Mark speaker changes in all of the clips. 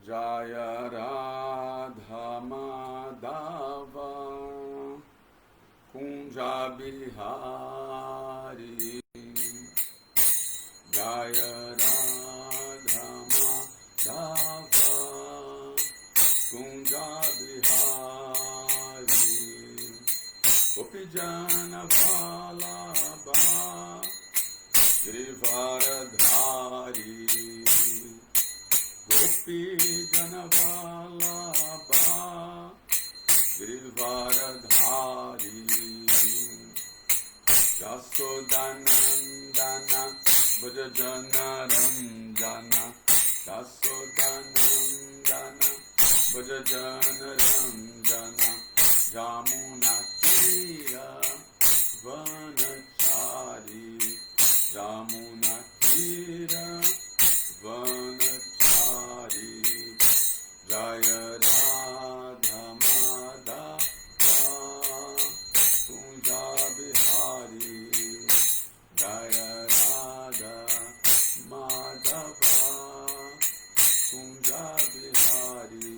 Speaker 1: Jaya Radha Madhava Kunja Bihari Jaya Radha Madhava Kunja Bihari Gopijana Vallabha Girivaradhari Gopi Janavallabha Girivaradhari Jasodanandana Bhajajana Ranjana Jasodanandana Bhajajana Ranjana Jamuna Tira Vanachari Jamuna Tira Vanachari Jaya Radha Madhava Kunja Bihari Jaya Radha Madhava Kunja Bihari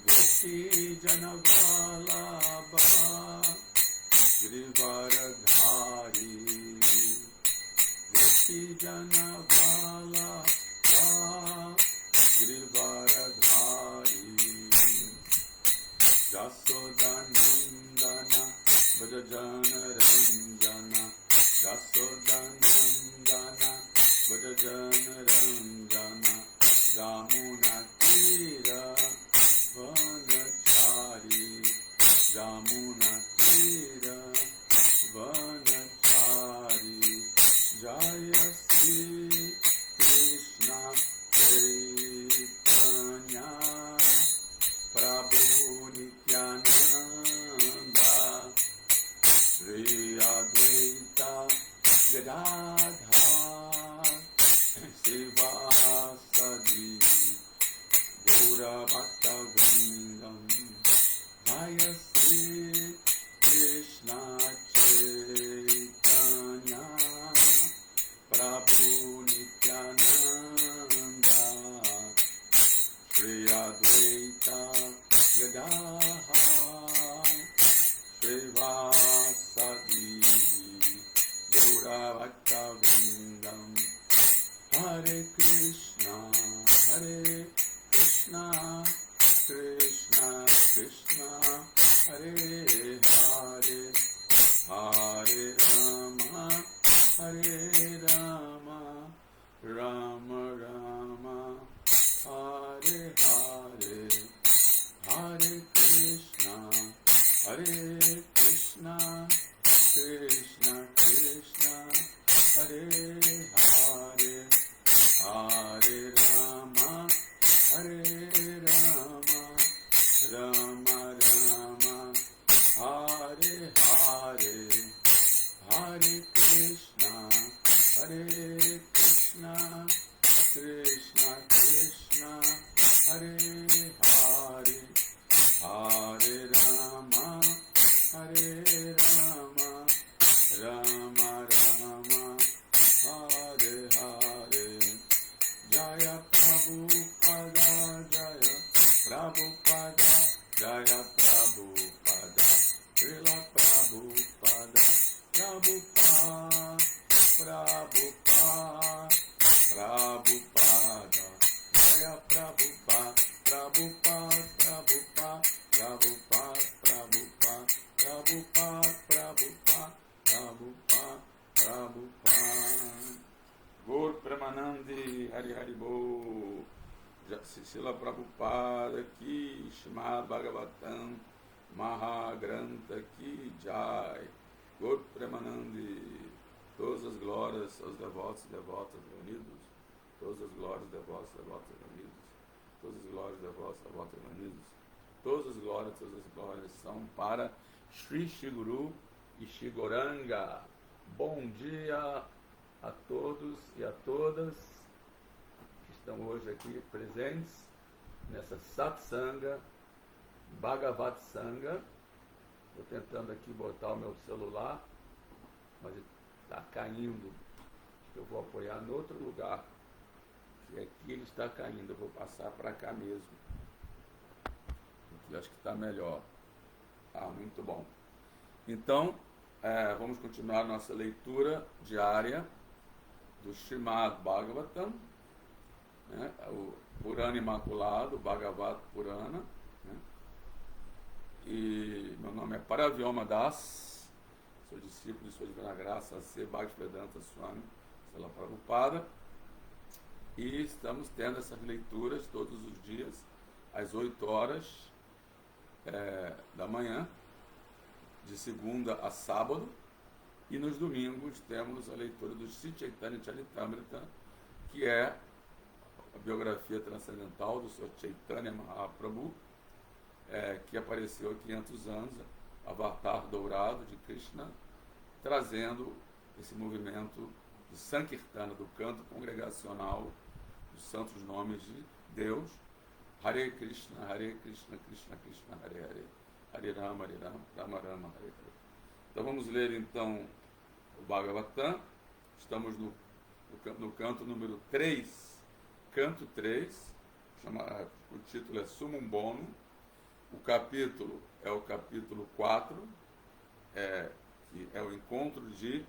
Speaker 1: Gopi Janavallabha Girivaradhari Gopi Janavallabha Girivaradhari Jasodanandana Bhajajana Ranjana Jasodanandana Bhajajana Ranjana Jamuna Tira Vanachari Jamuna Tira Vanachari Jaya Sri Krishna Chaitanya Prabhu Nityananda Shri Advaita Gadadhar Sivasadi Gaura Bhakta Vrindam Jaya Sri Krishna Chaitanya Prabhu Nityananda Shri Advaita Gadadhar Sivasadi Gaura Bhakta Vrindam Hare Krishna Krishna Krishna Hare Hare Hare Rama Hare Rama Rama Rama Hare Hare Hare Krishna Krishna Krishna Hare Hare Hare Rama Hare Rama Rama Rama Hare Hare Hare Krishna Krishna Krishna Hare Hare Hare Rama Hare Rama Rama Rama Hare Hare Jaya Prabhupada Jaya Prabhupada Jaya Prabhupada Srila Prabhupada Prabhupada Prabhupada Prabhupada Jaya Prabhupada Prabhupada Prabhupada Prabhupada Prabhupada Prabhupada Prabhupada Prabhupada Prabhupada Gaur Premanandi Hari Hari Bo Srila Prabhupada Ki Srimad Bhagavatam Mahagrantha Ki Jai Gaur Premanandi. Todas as glórias aos devotos e devotas reunidos, todas as glórias devotos e devotas reunidos, todas as glórias devotos e devotas reunidos, todas as glórias são para Shri Shri Guru e Shri Gauranga. Bom dia a todos e a todas que estão hoje aqui presentes nessa Satsanga, Bhagavad Sangha. Estou tentando aqui botar o meu celular, mas está caindo. Acho que eu vou apoiar em outro lugar, que é aqui. aqui ele está caindo. Eu vou passar para cá mesmo. Aqui acho que está melhor. Ah, muito bom. Então, vamos continuar nossa leitura diária do Srimad Bhagavatam, né? O Purana Imaculado, o Bhagavad Purana. Né? E meu nome é Paravyoma Das, sou discípulo de Sua Divina Graça C. Bhaktivedanta Swami Srila Prabhupada, e estamos tendo essas leituras todos os dias, às 8 horas da manhã, de segunda a sábado, e nos domingos temos a leitura do Sri Chaitanya Charitamrita, que é a biografia transcendental do Sr. Chaitanya Mahaprabhu, que apareceu há 500 anos, avatar dourado de Krishna, trazendo esse movimento de Sankirtana, do canto congregacional dos santos nomes de Deus. Hare Krishna, Krishna Krishna, Hare Hare, Hare Rama, Rama Rama, Hare Hare. Então vamos ler então o Bhagavatam. Estamos no canto número 3, canto 3, o título é Sumum Bonum. O capítulo é o capítulo 4, que é o encontro de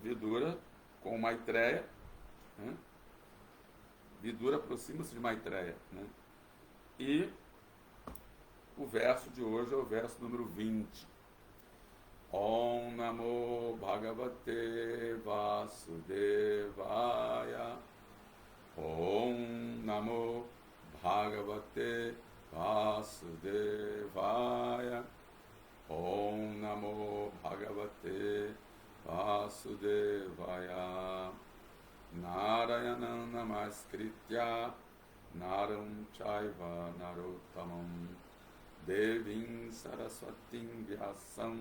Speaker 1: Vidura com Maitreya. Né? Vidura aproxima-se de Maitreya. Né? E o verso de hoje é o verso número 20. Om Namo Bhagavate Vasudevaya. Om Namo Bhagavate Vasudevaya. Om Namo Bhagavate Vasudevaya. Narayanam Namaskritya Naram Chaiva Narottamam Devim Saraswatim Vyasam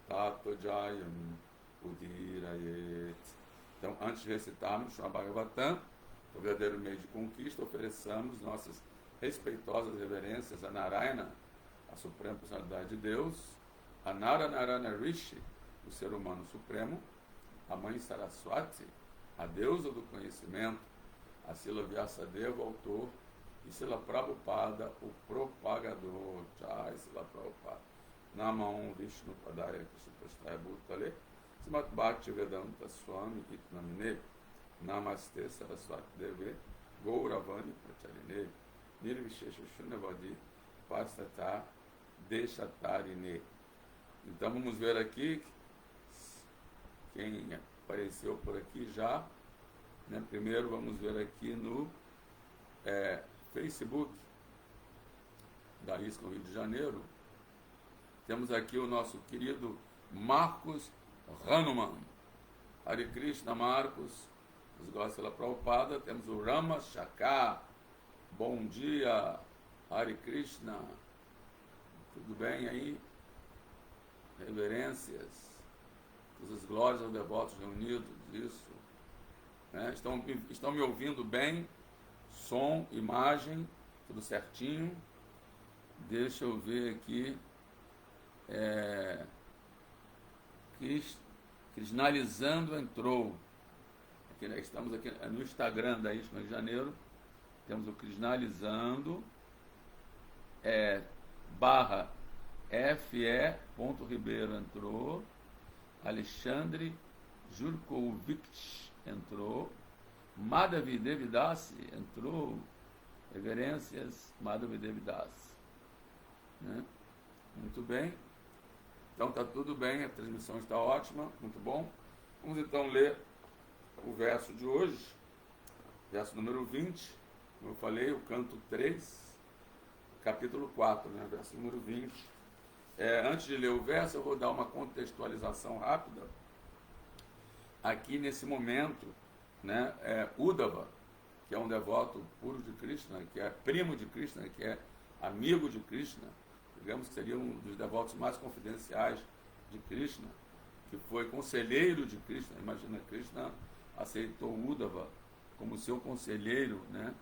Speaker 1: Tato Jayam Udirayet. Então, antes de recitarmos o Bhagavatam, o verdadeiro meio de conquista, ofereçamos nossas respeitosas reverências a Narayana, a suprema personalidade de Deus, a Narayana Rishi, o ser humano supremo, a mãe Saraswati, a deusa do conhecimento, a Srila Vyasadeva, o autor, e Srila Prabhupada, o propagador. Jai Srila Prabhupada. Namam Vishnu Padaya Krishna Prasthaya Bhutale Srimat Bhaktivedanta Swami Itnamine Namaste Saraswati Deve Gauravani Pracharine Nirvishesha Shunyavadi Pastata Deshatarine. Então vamos ver aqui quem apareceu por aqui já. Né? Primeiro vamos ver aqui no Facebook da ISCOM Rio de Janeiro. Temos aqui o nosso querido Marcos Hanuman. Hare Krishna, Marcos. Os gostos pela Prabhupada. Temos o Rama Shakar. Bom dia, Hare Krishna. Tudo bem aí? Reverências. Todas as glórias aos devotos reunidos. Isso. Né? Estão me ouvindo bem? Som, imagem, tudo certinho. Deixa eu ver aqui. Krishnalizando entrou. Aqui, né? Estamos aqui no Instagram da ISCOM Rio de Janeiro. Temos o Krishnalizando / FE.Ribeiro entrou. Alexandre Jurkovic entrou. Madhavi Devidasi entrou. Reverências Madhavi Devidasi. Né? Muito bem. Então está tudo bem, a transmissão está ótima, muito bom. Vamos então ler o verso de hoje, verso número 20, como eu falei, o canto 3, capítulo 4, né? Verso número 20. Antes de ler o verso, eu vou dar uma contextualização rápida. Aqui nesse momento, né, Uddhava, que é um devoto puro de Krishna, que é primo de Krishna, que é amigo de Krishna, digamos que seria um dos devotos mais confidenciais de Krishna, que foi conselheiro de Krishna. Imagina, Krishna aceitou Uddhava como seu conselheiro, né?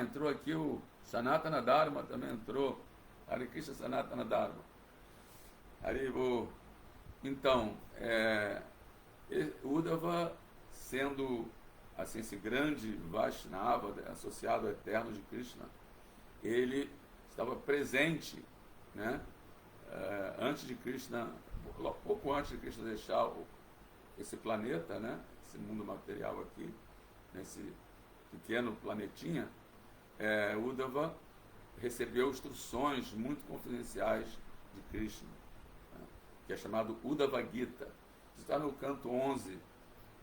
Speaker 1: Entrou aqui o Sanatana Dharma, também entrou. Hare Krishna Sanatana Dharma. Haribo. Então, Uddhava sendo assim, esse grande Vaishnava associado ao eterno de Krishna, ele estava presente, né, antes de Krishna, pouco antes de Krishna deixar esse planeta, né, esse mundo material aqui, nesse pequeno planetinha, Uddhava recebeu instruções muito confidenciais de Krishna, né, que é chamado Uddhava Gita. Isso está no canto 11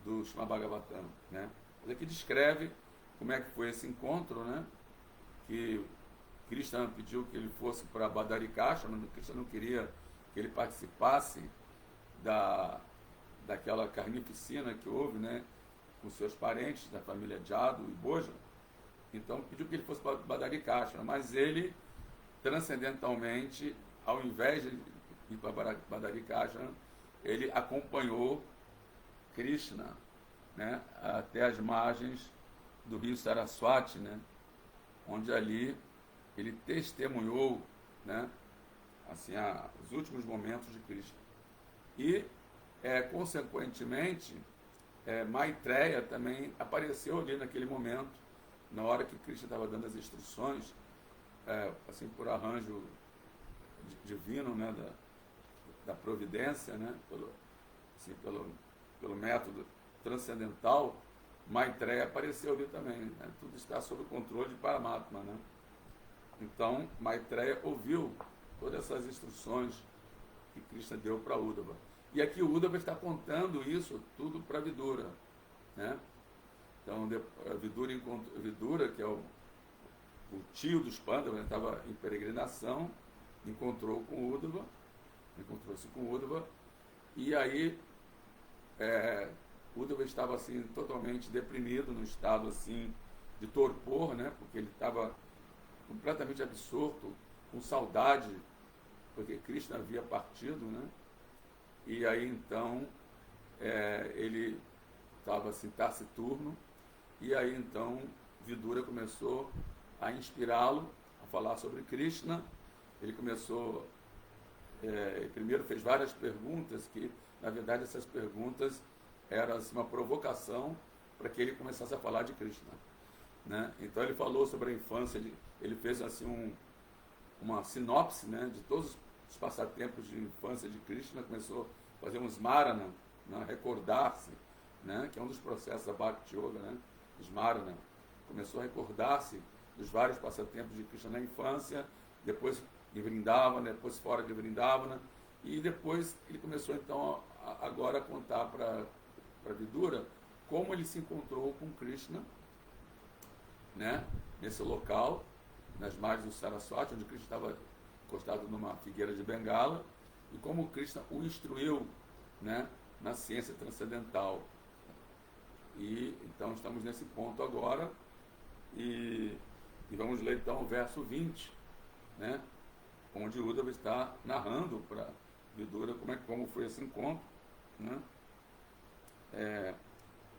Speaker 1: do Srimad Bhagavatam, né? Mas aqui descreve como é que foi esse encontro, né? Que Krishna pediu que ele fosse para Badarikasha, mas Krishna não queria que ele participasse daquela carnificina que houve, né, com seus parentes da família Jadu e Boja. Então pediu que ele fosse para Badarikasha, mas ele, transcendentalmente, ao invés de ir para Badarikasha, ele acompanhou Krishna, né, até as margens do rio Saraswati, né, onde ali ele testemunhou, né, assim, os últimos momentos de Krishna. E, consequentemente, Maitreya também apareceu ali naquele momento, na hora que Krishna estava dando as instruções, assim, por arranjo divino, né, da providência, né, pelo método transcendental. Maitreya apareceu ali também, né? Tudo está sob o controle de Paramatma, né? Então, Maitreya ouviu todas essas instruções que Krishna deu para Uddhava. E aqui o Uddhava está contando isso tudo para Vidura, né? Então, Vidura, que é o tio dos Pandavas, estava em peregrinação, encontrou-se com Uddhava, e aí Uddhava estava assim totalmente deprimido, num estado assim de torpor, né? Porque ele estava completamente absorto, com saudade, porque Krishna havia partido, né? E aí então ele estava assim taciturno, e aí então Vidura começou a inspirá-lo a falar sobre Krishna. Ele começou, primeiro fez várias perguntas, que na verdade essas perguntas eram assim, uma provocação para que ele começasse a falar de Krishna, né? Então ele falou sobre a infância, ele fez assim uma sinopse, né, de todos os passatempos de infância de Krishna. Começou a fazer um smarana, né, recordar-se, né, que é um dos processos da Bhakti Yoga, né, smarana. Começou a recordar-se dos vários passatempos de Krishna na infância, depois em Vrindavana, depois fora de Vrindavana, e depois ele começou então agora a contar para Vidura como ele se encontrou com Krishna, né, nesse local, nas margens do Saraswati, onde Krishna estava encostado numa figueira de Bengala, e como Krishna o instruiu, né, na ciência transcendental. E então estamos nesse ponto agora, e vamos ler então o verso 20, né, onde Uddhava está narrando para Vidura como foi esse encontro, né?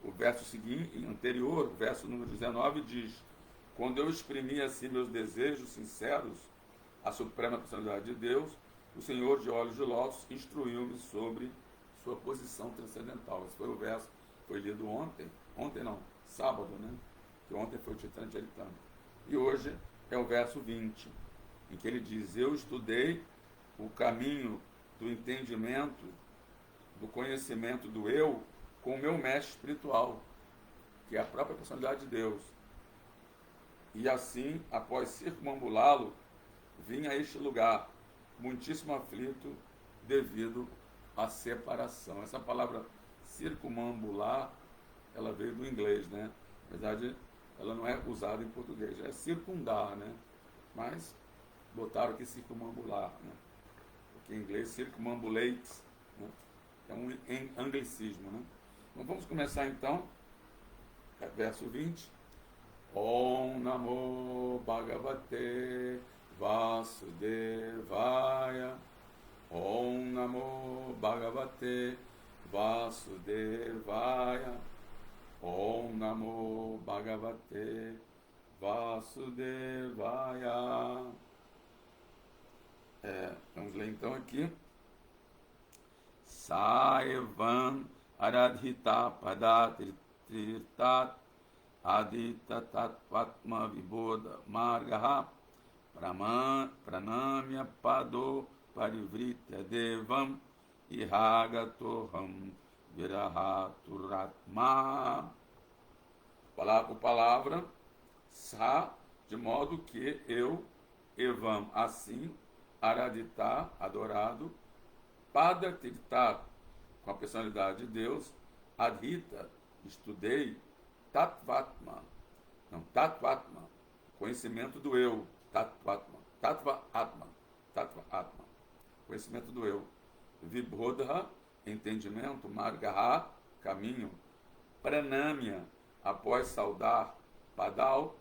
Speaker 1: O verso seguinte, anterior, o verso número 19, diz: quando eu exprimi assim meus desejos sinceros à suprema personalidade de Deus, o Senhor de olhos de lótus instruiu-me sobre sua posição transcendental. Esse foi o verso que foi lido sábado, né? Que ontem foi o Chaitanya Charitamrita. E hoje é o verso 20, em que ele diz: eu estudei o caminho do entendimento, do conhecimento do eu, com o meu mestre espiritual, que é a própria personalidade de Deus. E assim, após circunambulá-lo, vim a este lugar, muitíssimo aflito, devido à separação. Essa palavra circunambular, ela veio do inglês, né? Na verdade, ela não é usada em português, é circundar, né? Mas botaram aqui circunambular, né? Porque em inglês, circumambulate, né? É um anglicismo, né? Então vamos começar então, verso 20. Om Namo Bhagavate Vasudevaya. Om Namo Bhagavate Vasudevaya. Om Namo Bhagavate Vasudevaya. Vamos ler então aqui. Saevam Aradhita Padat Tirtat Adita Tatvatma Vibodha Margaha Pranamya Pado Parivritya Devam Ihagatoham Virahaturatma. Palavra por palavra, Sa, de modo que eu, Evam, assim, Aradita, adorado, Pada Tirtha, com a personalidade de Deus, Adhita, estudei, Tattvatma, não, Tattvatma, conhecimento do eu, Tattvatma, Tattva Atma, conhecimento do eu, Vibodha, entendimento, Margaha, caminho, Pranamya, após saudar, Padal,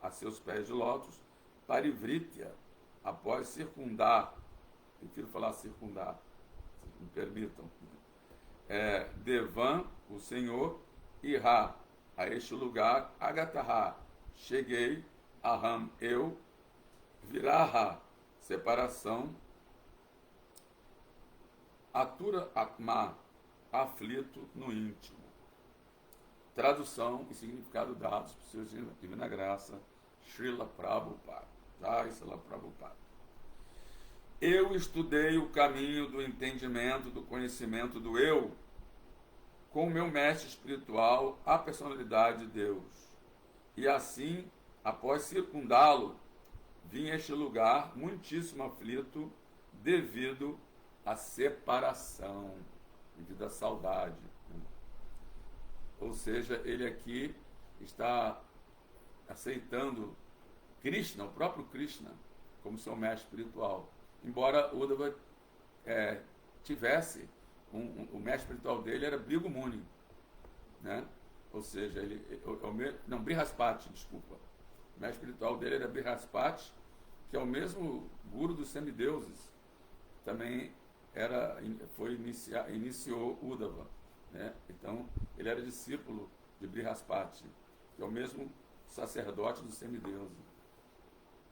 Speaker 1: a seus pés de lótus, Parivritya, após circundar, prefiro falar circundar, se me permitam, Devan, o Senhor, Irá, a este lugar, Agataha, cheguei, Aham, eu, Viraha, separação, Atura Atma, aflito no íntimo. Tradução e significado dados por sua divina graça, Srila Prabhupada. Jai Srila Prabhupada. Eu estudei o caminho do entendimento, do conhecimento do eu, com o meu mestre espiritual, a personalidade de Deus. E assim, após circundá-lo, vim a este lugar muitíssimo aflito devido à separação, devido à saudade. Ou seja, ele aqui está aceitando Krishna, o próprio Krishna, como seu mestre espiritual. Embora Uddhava tivesse, o mestre espiritual dele era Bhrigu Muni, né? Ou seja, Brihaspati, desculpa. O mestre espiritual dele era Brihaspati, que é o mesmo guru dos semideuses. Também iniciou Uddhava, né? Então, ele era discípulo de Brihaspati, que é o mesmo sacerdote dos semideuses.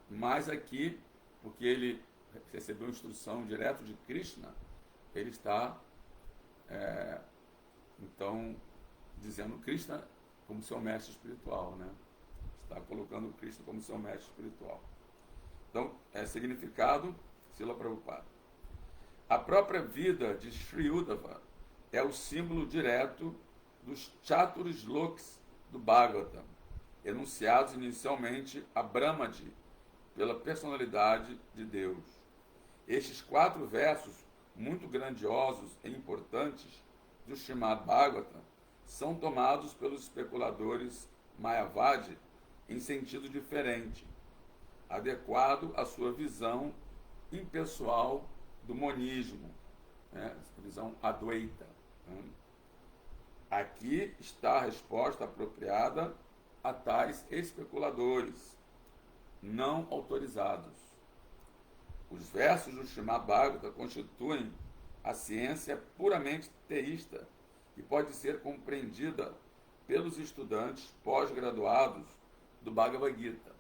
Speaker 1: Mas aqui, porque ele recebeu instrução direto de Krishna, ele está, então, dizendo Krishna como seu mestre espiritual, né? Está colocando Krishna como seu mestre espiritual. Então, significado, Srila Prabhupada. A própria vida de Sri Uddhava é o símbolo direto dos Chaturshlokas do Bhagavatam, enunciados inicialmente a Brahmaji, pela personalidade de Deus. Estes 4 versos, muito grandiosos e importantes, do Srimad Bhagavatam, são tomados pelos especuladores Mayavadi em sentido diferente, adequado à sua visão impessoal do monismo, né? Visão Advaita. Né? Aqui está a resposta apropriada a tais especuladores não autorizados. Os versos do Srimad Bhagavatam constituem a ciência puramente teísta e pode ser compreendida pelos estudantes pós-graduados do Bhagavad Gita.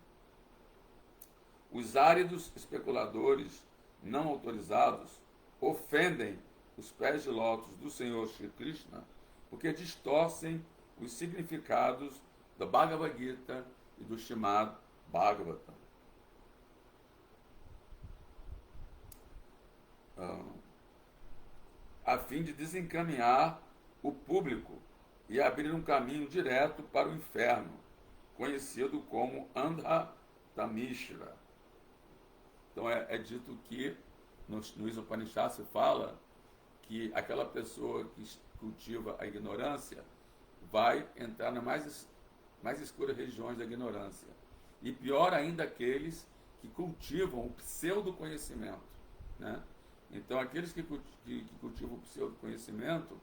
Speaker 1: Os áridos especuladores não autorizados ofendem os pés de lótus do Senhor Shri Krishna porque distorcem os significados do Bhagavad Gita e do Srimad Bhagavatam. A fim de desencaminhar o público e abrir um caminho direto para o inferno, conhecido como Andhra Tamishra. Então é dito que nos Upanishads se fala que aquela pessoa que cultiva a ignorância vai entrar nas mais escuras regiões da ignorância. E pior ainda aqueles que cultivam o pseudo-conhecimento, né? Então, aqueles que cultivam o pseudo-conhecimento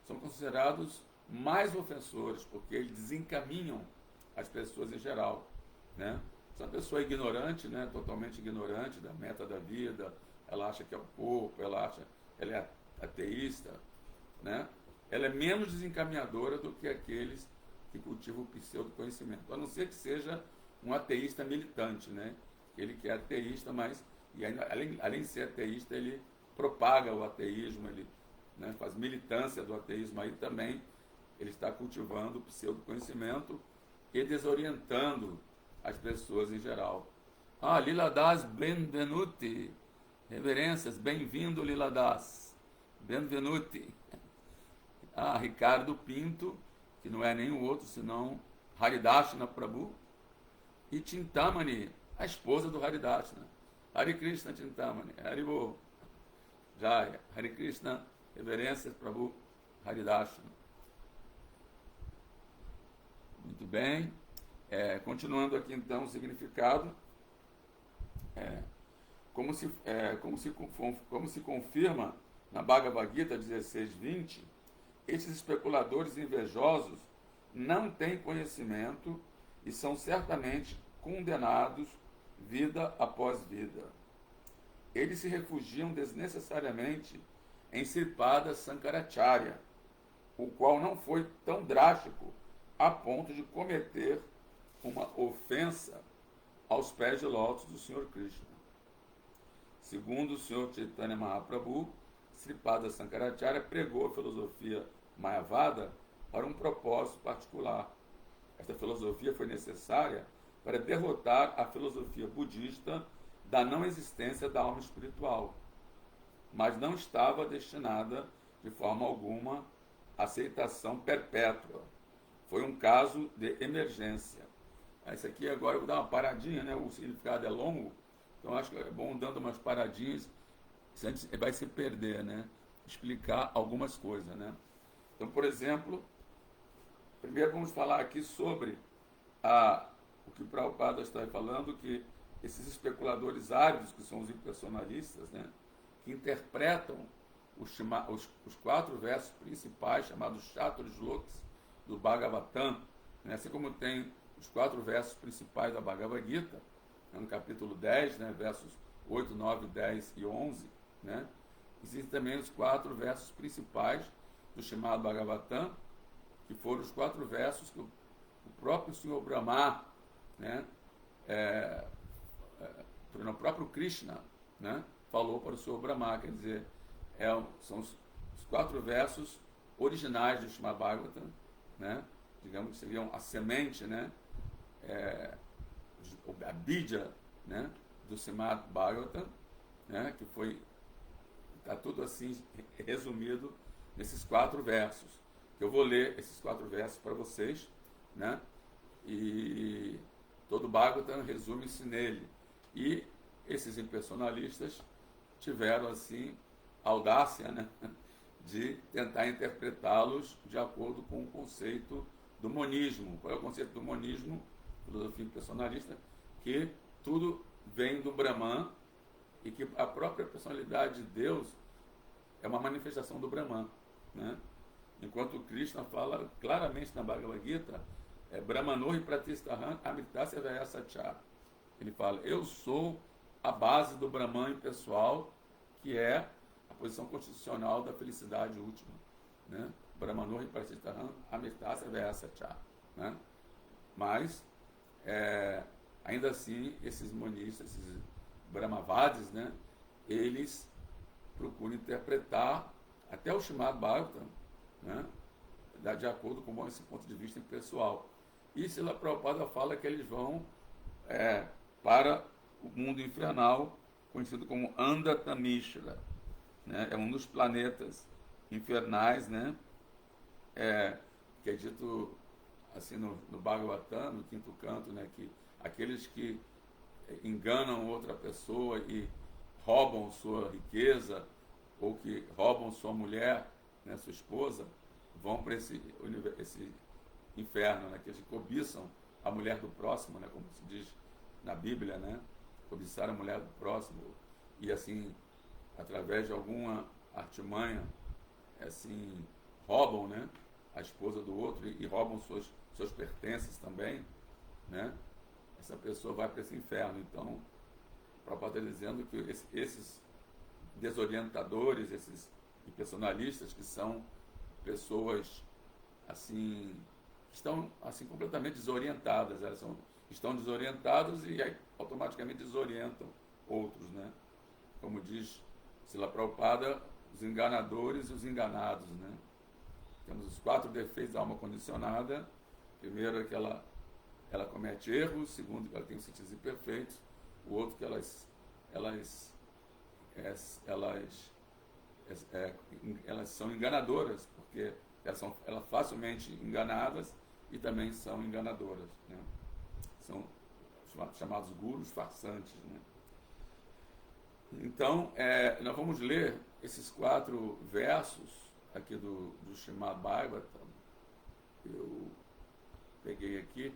Speaker 1: são considerados mais ofensores, porque eles desencaminham as pessoas em geral, né? Se uma pessoa é ignorante, né, totalmente ignorante da meta da vida, ela acha que é o corpo, ela é ateísta, né? Ela é menos desencaminhadora do que aqueles que cultivam o pseudo-conhecimento, a não ser que seja um ateísta militante, né? Ele que é ateísta, mas e ainda, além de ser ateísta, ele propaga o ateísmo, ele, né, faz militância do ateísmo, aí também ele está cultivando o pseudo-conhecimento e desorientando as pessoas em geral. Ah, Lila Das, benvenuti. Reverências, bem-vindo, Lila Das. Benvenuti. Ah, Ricardo Pinto, que não é nenhum outro senão Haridashna Prabhu. E Chintamani, a esposa do Haridashna. Hare Krishna Chintamani, Haribo. Jaya, Hare Krishna, reverências, Prabhu Haridashna. Muito bem. Continuando aqui então o significado. Como se confirma na Bhagavad Gita 16:20, esses especuladores invejosos não têm conhecimento e são certamente condenados vida após vida. Eles se refugiam desnecessariamente em Sripada Sankaracharya, o qual não foi tão drástico a ponto de cometer uma ofensa aos pés de lótus do Sr. Krishna. Segundo o Sr. Chaitanya Mahaprabhu, Sripada Sankaracharya pregou a filosofia Mayavada para um propósito particular. Esta filosofia foi necessária para derrotar a filosofia budista da não existência da alma espiritual, mas não estava destinada de forma alguma à aceitação perpétua. Foi um caso de emergência. Esse aqui agora eu vou dar uma paradinha, né? O significado é longo, então acho que é bom dando umas paradinhas, senão vai se perder, né? Explicar algumas coisas, né? Então, por exemplo, primeiro vamos falar aqui sobre o que o Prabhupada está falando, que esses especuladores áridos, que são os impersonalistas, né? Que interpretam os 4 versos principais, chamados Chaturshlokas, do Bhagavatam, né? Assim como tem os 4 versos principais da Bhagavad Gita, né? No capítulo 10, né? Versos 8, 9, 10 e 11, né? Existem também os 4 versos principais do chamado Bhagavatam, que foram os 4 versos que o próprio Senhor Brahma, né? O próprio Krishna, né? Falou para o Senhor Brahma, quer dizer, são os 4 versos originais do Srimad Bhagavatam, né? Digamos que seriam a semente, né? A bídia, né? Do Srimad Bhagavatam, né? Que está tudo assim resumido nesses 4 versos. Eu vou ler esses 4 versos para vocês, né? E todo o Bhagavatam resume-se nele. E esses impersonalistas tiveram assim a audácia, né? De tentar interpretá-los de acordo com o conceito do monismo. Qual é o conceito do monismo? Filosofia impersonalista, que tudo vem do Brahman e que a própria personalidade de Deus é uma manifestação do Brahman, né? Enquanto Krishna fala claramente na Bhagavad Gita, Brahmanohi Pratistaham Amritasya Vyasacha. Ele fala, eu sou a base do Brahman impessoal, que é a posição constitucional da felicidade última, né? Brahmanohi Pratistaham Amritasya Vyasacha, né? Mas ainda assim, esses monistas, esses Brahmavadis, né? Eles procuram interpretar até o Srimad Bhagavatam, né? De acordo com esse ponto de vista pessoal. E Srila Prabhupada fala que eles vão para o mundo infernal, conhecido como Andatamishra, né? É um dos planetas infernais, né? Que é dito assim no Bhagavatam, no 5º canto, né? Que aqueles que enganam outra pessoa e roubam sua riqueza, ou que roubam sua mulher, né, sua esposa, vão para esse inferno, né, que eles cobiçam a mulher do próximo, né, como se diz na Bíblia, né, cobiçar a mulher do próximo, e assim, através de alguma artimanha, assim, roubam, né, a esposa do outro e roubam seus pertences também, né, essa pessoa vai para esse inferno. Então, o Prabhupada está dizendo que esses desorientadores, esses impersonalistas, que são pessoas assim, que estão assim completamente desorientadas, elas estão desorientadas e aí, automaticamente desorientam outros, né? Como diz Srila Prabhupada, os enganadores e os enganados, né? Temos os 4 defeitos da alma condicionada. Primeiro, aquela ela comete erros, segundo, que ela tem sentidos imperfeitos, o outro que elas são enganadoras, porque elas são facilmente enganadas e também são enganadoras, né? São chamados gurus farsantes, né? Então, nós vamos ler esses 4 versos aqui do Srimad Bhagavatam. Eu peguei aqui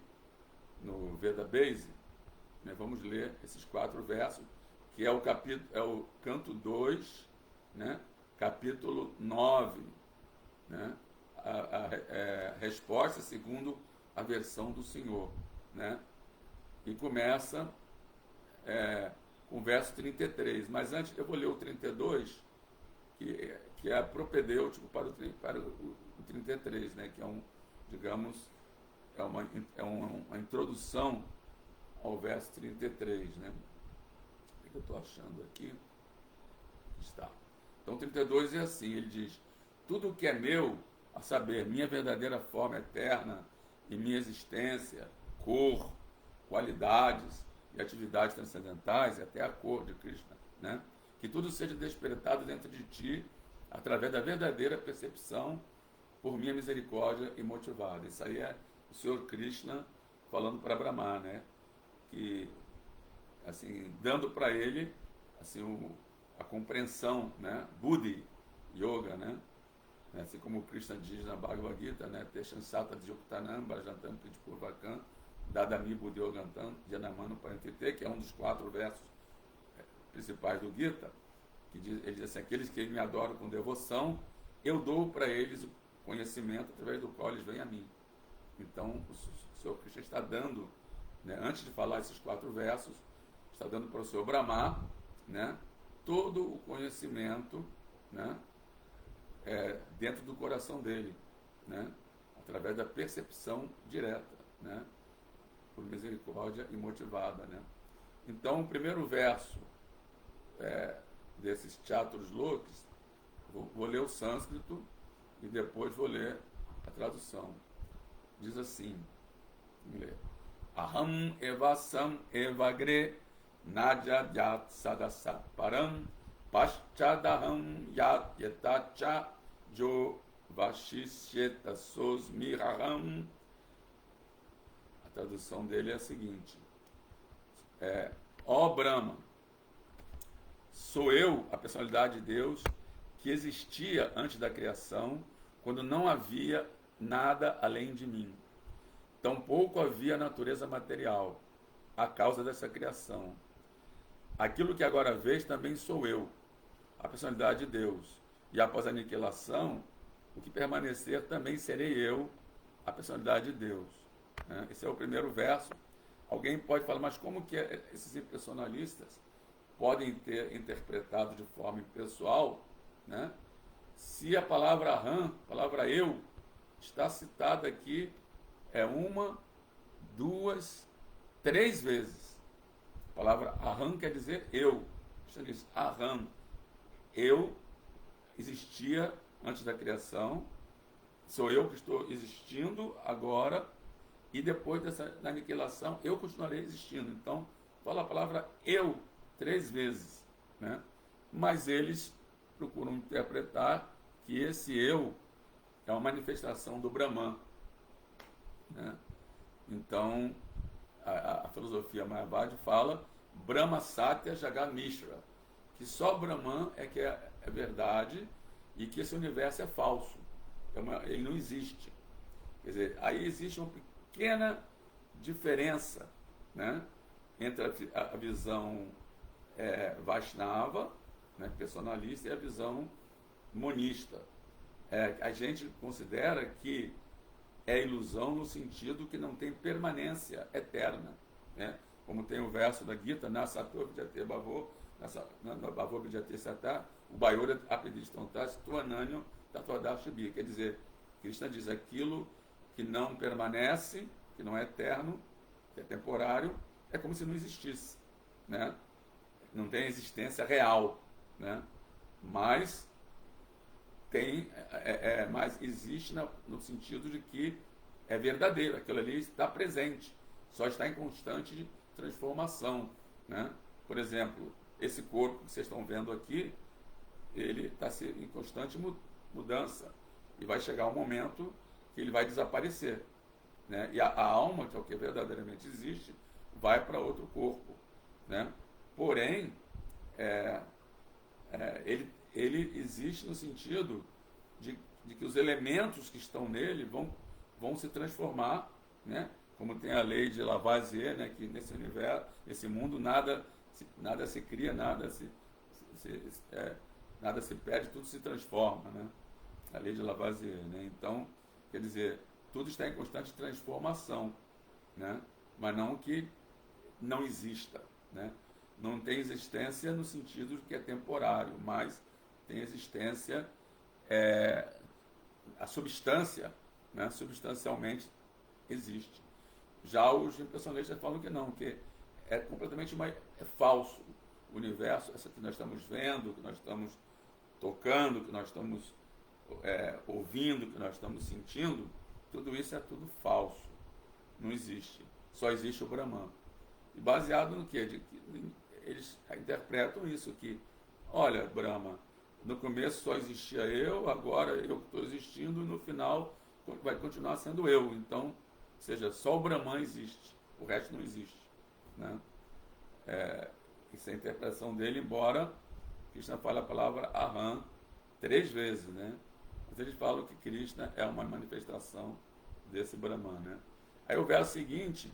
Speaker 1: no Veda Base, né? Vamos ler esses 4 versos, que é o canto 2, né? Capítulo 9, né? A resposta segundo a versão do Senhor, né? E começa com o verso 33, mas antes eu vou ler o 32, que é propedêutico para o 33, né? Que é digamos, uma introdução ao verso 33, né? O que eu estou achando aqui? Está. Então, 32 é assim, ele diz: tudo o que é meu, a saber, minha verdadeira forma eterna e minha existência, cor, qualidades e atividades transcendentais, e até a cor de Krishna, né? Que tudo seja despertado dentro de ti, através da verdadeira percepção, por minha misericórdia e motivada. Isso aí é o Senhor Krishna falando para Brahma, né? Que, assim, dando para ele, assim, a compreensão, né? Buddhi Yoga, né? Assim como o Krishna diz na Bhagavad Gita, né? Teshansata Dhyuktanam Bhajantam Pritipurvakam Dadami Buddhi Yogantam Janamano Parantite, que é um dos 4 versos principais do Gita, que ele diz assim: aqueles que me adoram com devoção, eu dou para eles o conhecimento através do qual eles vêm a mim. Então, o Senhor Krishna está dando, né, antes de falar esses 4 versos, está dando para o Senhor Brahma, né, todo o conhecimento, né, dentro do coração dele, né, através da percepção direta, né, por misericórdia e motivada, né. Então, o primeiro verso desses Chatur Shlokas, vou ler o sânscrito e depois vou ler a tradução. Diz assim, vamos ler: Aham evasam evagre najayat sadasa param paschadaham yat yatacha jo vashishyeta sosmiraham. A tradução dele é a seguinte: ó Brahma, sou eu, a personalidade de Deus, que existia antes da criação, quando não havia nada além de mim. Tampouco havia natureza material, a causa dessa criação. Aquilo que agora vês também sou eu, a personalidade de Deus. E após a aniquilação, o que permanecer também serei eu, a personalidade de Deus. Esse é o primeiro verso. Alguém pode falar, mas como que esses impersonalistas podem ter interpretado de forma impessoal, né? Se a palavra aham, a palavra eu, está citada aqui 1, 2, 3 vezes. A palavra aham quer dizer eu. Você diz aham. Eu existia antes da criação, sou eu que estou existindo agora, e depois da aniquilação eu continuarei existindo. Então, fala a palavra eu 3 vezes, né? Mas eles procuram interpretar que esse eu é uma manifestação do Brahman, né? Então, a filosofia Mayavadi fala Brahma Satya Jagat Mishra, que só Brahman é que é verdade e que esse universo é falso, ele não existe. Quer dizer, aí existe uma pequena diferença, né, entre a visão Vaishnava, né, personalista, e a visão monista. A gente considera que é ilusão no sentido que não tem permanência eterna, né? Como tem o verso da Gita, Nasato Vidyate Bhavo, Bhavo Vidyate Sata, o Bayora Apedistontas, Tuanânio Tatuadarshibi. Quer dizer, Krishna diz aquilo que não permanece, que não é eterno, que é temporário, é como se não existisse, né? Não tem existência real, né? Mas mas existe no sentido de que é verdadeiro, aquilo ali está presente, só está em constante transformação, né? Por exemplo, esse corpo que vocês estão vendo aqui, ele está em constante mudança e vai chegar um momento que ele vai desaparecer, né? E a alma, que é o que verdadeiramente existe, vai para outro corpo, né? Porém, ele existe no sentido de que os elementos que estão nele vão se transformar, né? Como tem a lei de Lavoisier, né? Que nesse universo, nesse mundo, nada se cria, nada se perde, tudo se transforma, né? A lei de Lavoisier, né? Então, quer dizer, tudo está em constante transformação, né? Mas não que não exista, né? Não tem existência no sentido de que é temporário, mas tem existência, a substância, né? Substancialmente existe. Já os impressionistas falam que não, que é completamente falso. O universo, essa que nós estamos vendo, que nós estamos tocando, que nós estamos ouvindo, que nós estamos sentindo, tudo isso é tudo falso. Não existe. Só existe o Brahman. E baseado no quê? Eles interpretam isso, que, olha, Brahma, no começo só existia eu, agora eu estou existindo e no final vai continuar sendo eu. Então, ou seja, só o Brahman existe, o resto não existe, né? Isso é a interpretação dele, embora Krishna fale a palavra Aham 3 vezes, né? Mas eles falam que Krishna é uma manifestação desse Brahman, né? Aí o verso seguinte,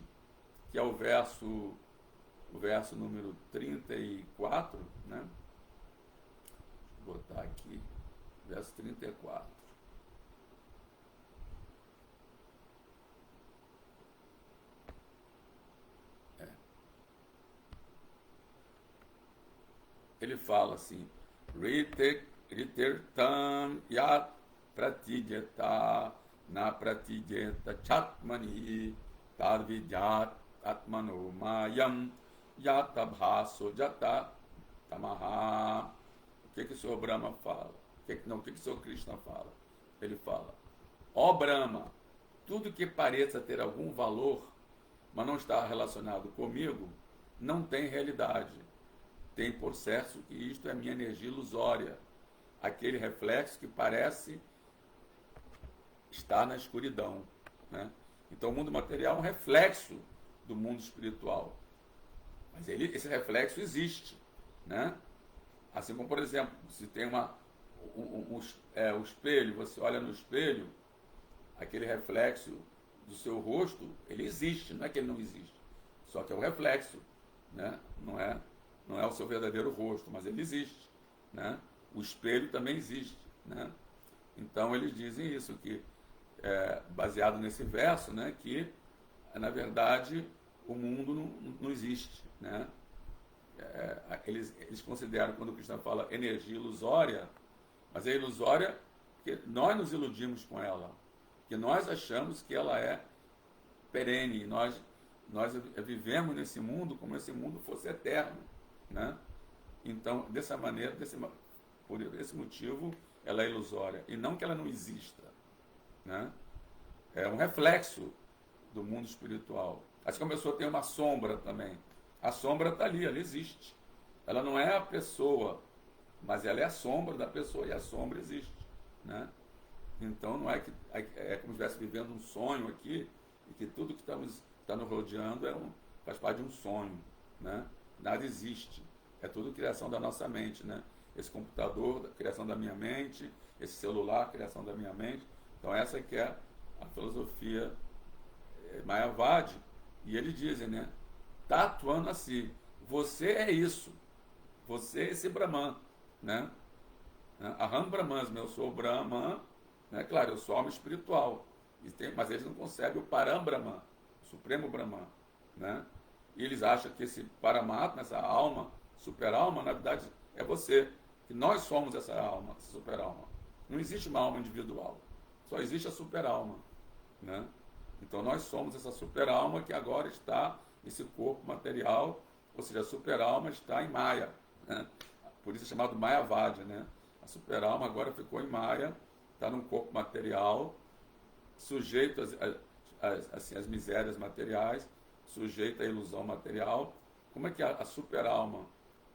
Speaker 1: que é o verso número 34, né? Vou botar aqui, verso 34. Ele fala assim, Ritirtam yat pratijeta na pratijeta chatmani tadvidyat atmano mayam yatabhaso jata tamaha. O que o Senhor Brahma fala? O que o Senhor Krishna fala? Ele fala, ó Brahma, tudo que pareça ter algum valor, mas não está relacionado comigo, não tem realidade. Tem por certo que isto é minha energia ilusória, aquele reflexo que parece estar na escuridão, né? Então o mundo material é um reflexo do mundo espiritual, mas esse reflexo existe, né? Assim como, por exemplo, se tem um espelho, você olha no espelho, aquele reflexo do seu rosto, ele existe, não é que ele não existe, só que é o reflexo, né? Não é o seu verdadeiro rosto, mas ele existe, né? O espelho também existe, né? Então eles dizem isso, que baseado nesse verso, né, que na verdade o mundo não existe, né? Eles consideram, quando o Krishna fala energia ilusória, mas é ilusória porque nós nos iludimos com ela, que nós achamos que ela é perene, nós vivemos nesse mundo como se esse mundo fosse eterno, né? Então, dessa maneira, por esse motivo, ela é ilusória, e não que ela não exista, né? É um reflexo do mundo espiritual. Assim como a pessoa tem uma sombra também, a sombra está ali, ela existe. Ela não é a pessoa, mas ela é a sombra da pessoa, e a sombra existe, né? Então não é que é como se estivesse vivendo um sonho aqui, e que tudo que está nos rodeando faz parte de um sonho, né? Nada existe, é tudo criação da nossa mente, né? Esse computador, criação da minha mente, esse celular, criação da minha mente. Então essa que é a filosofia Mayavadi, e eles dizem, né? Tatuando assim, você é isso, você é esse Brahman, né? Aham Brahmasmi, eu sou o Brahman, né? Claro, eu sou alma espiritual, mas eles não concebem o Param Brahman, o Supremo Brahman, né? E eles acham que esse Paramatma, essa alma, super-alma, na verdade é você, que nós somos essa alma, essa super-alma. Não existe uma alma individual, só existe a super-alma, né? Então nós somos essa super-alma que agora está nesse corpo material, ou seja, a super-alma está em Maya, né? Por isso é chamado Mayavadi, né? A super-alma agora ficou em Maya, está num corpo material, sujeito às misérias materiais, sujeita à ilusão material, como é que a super-alma,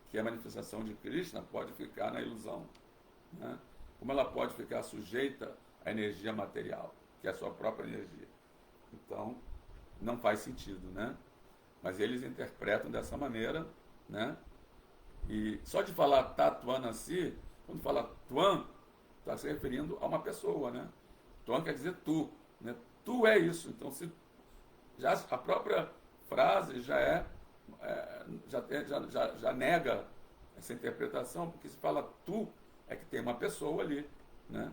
Speaker 1: que é a manifestação de Krishna, pode ficar na ilusão? Né? Como ela pode ficar sujeita à energia material, que é a sua própria energia? Então, não faz sentido, né? Mas eles interpretam dessa maneira, né? E só de falar Tatuanasi, quando fala Tuan, está se referindo a uma pessoa, né? Tuan quer dizer tu, né? Tu é isso. Então, se já a própria frase já nega essa interpretação, porque se fala tu, é que tem uma pessoa ali, né?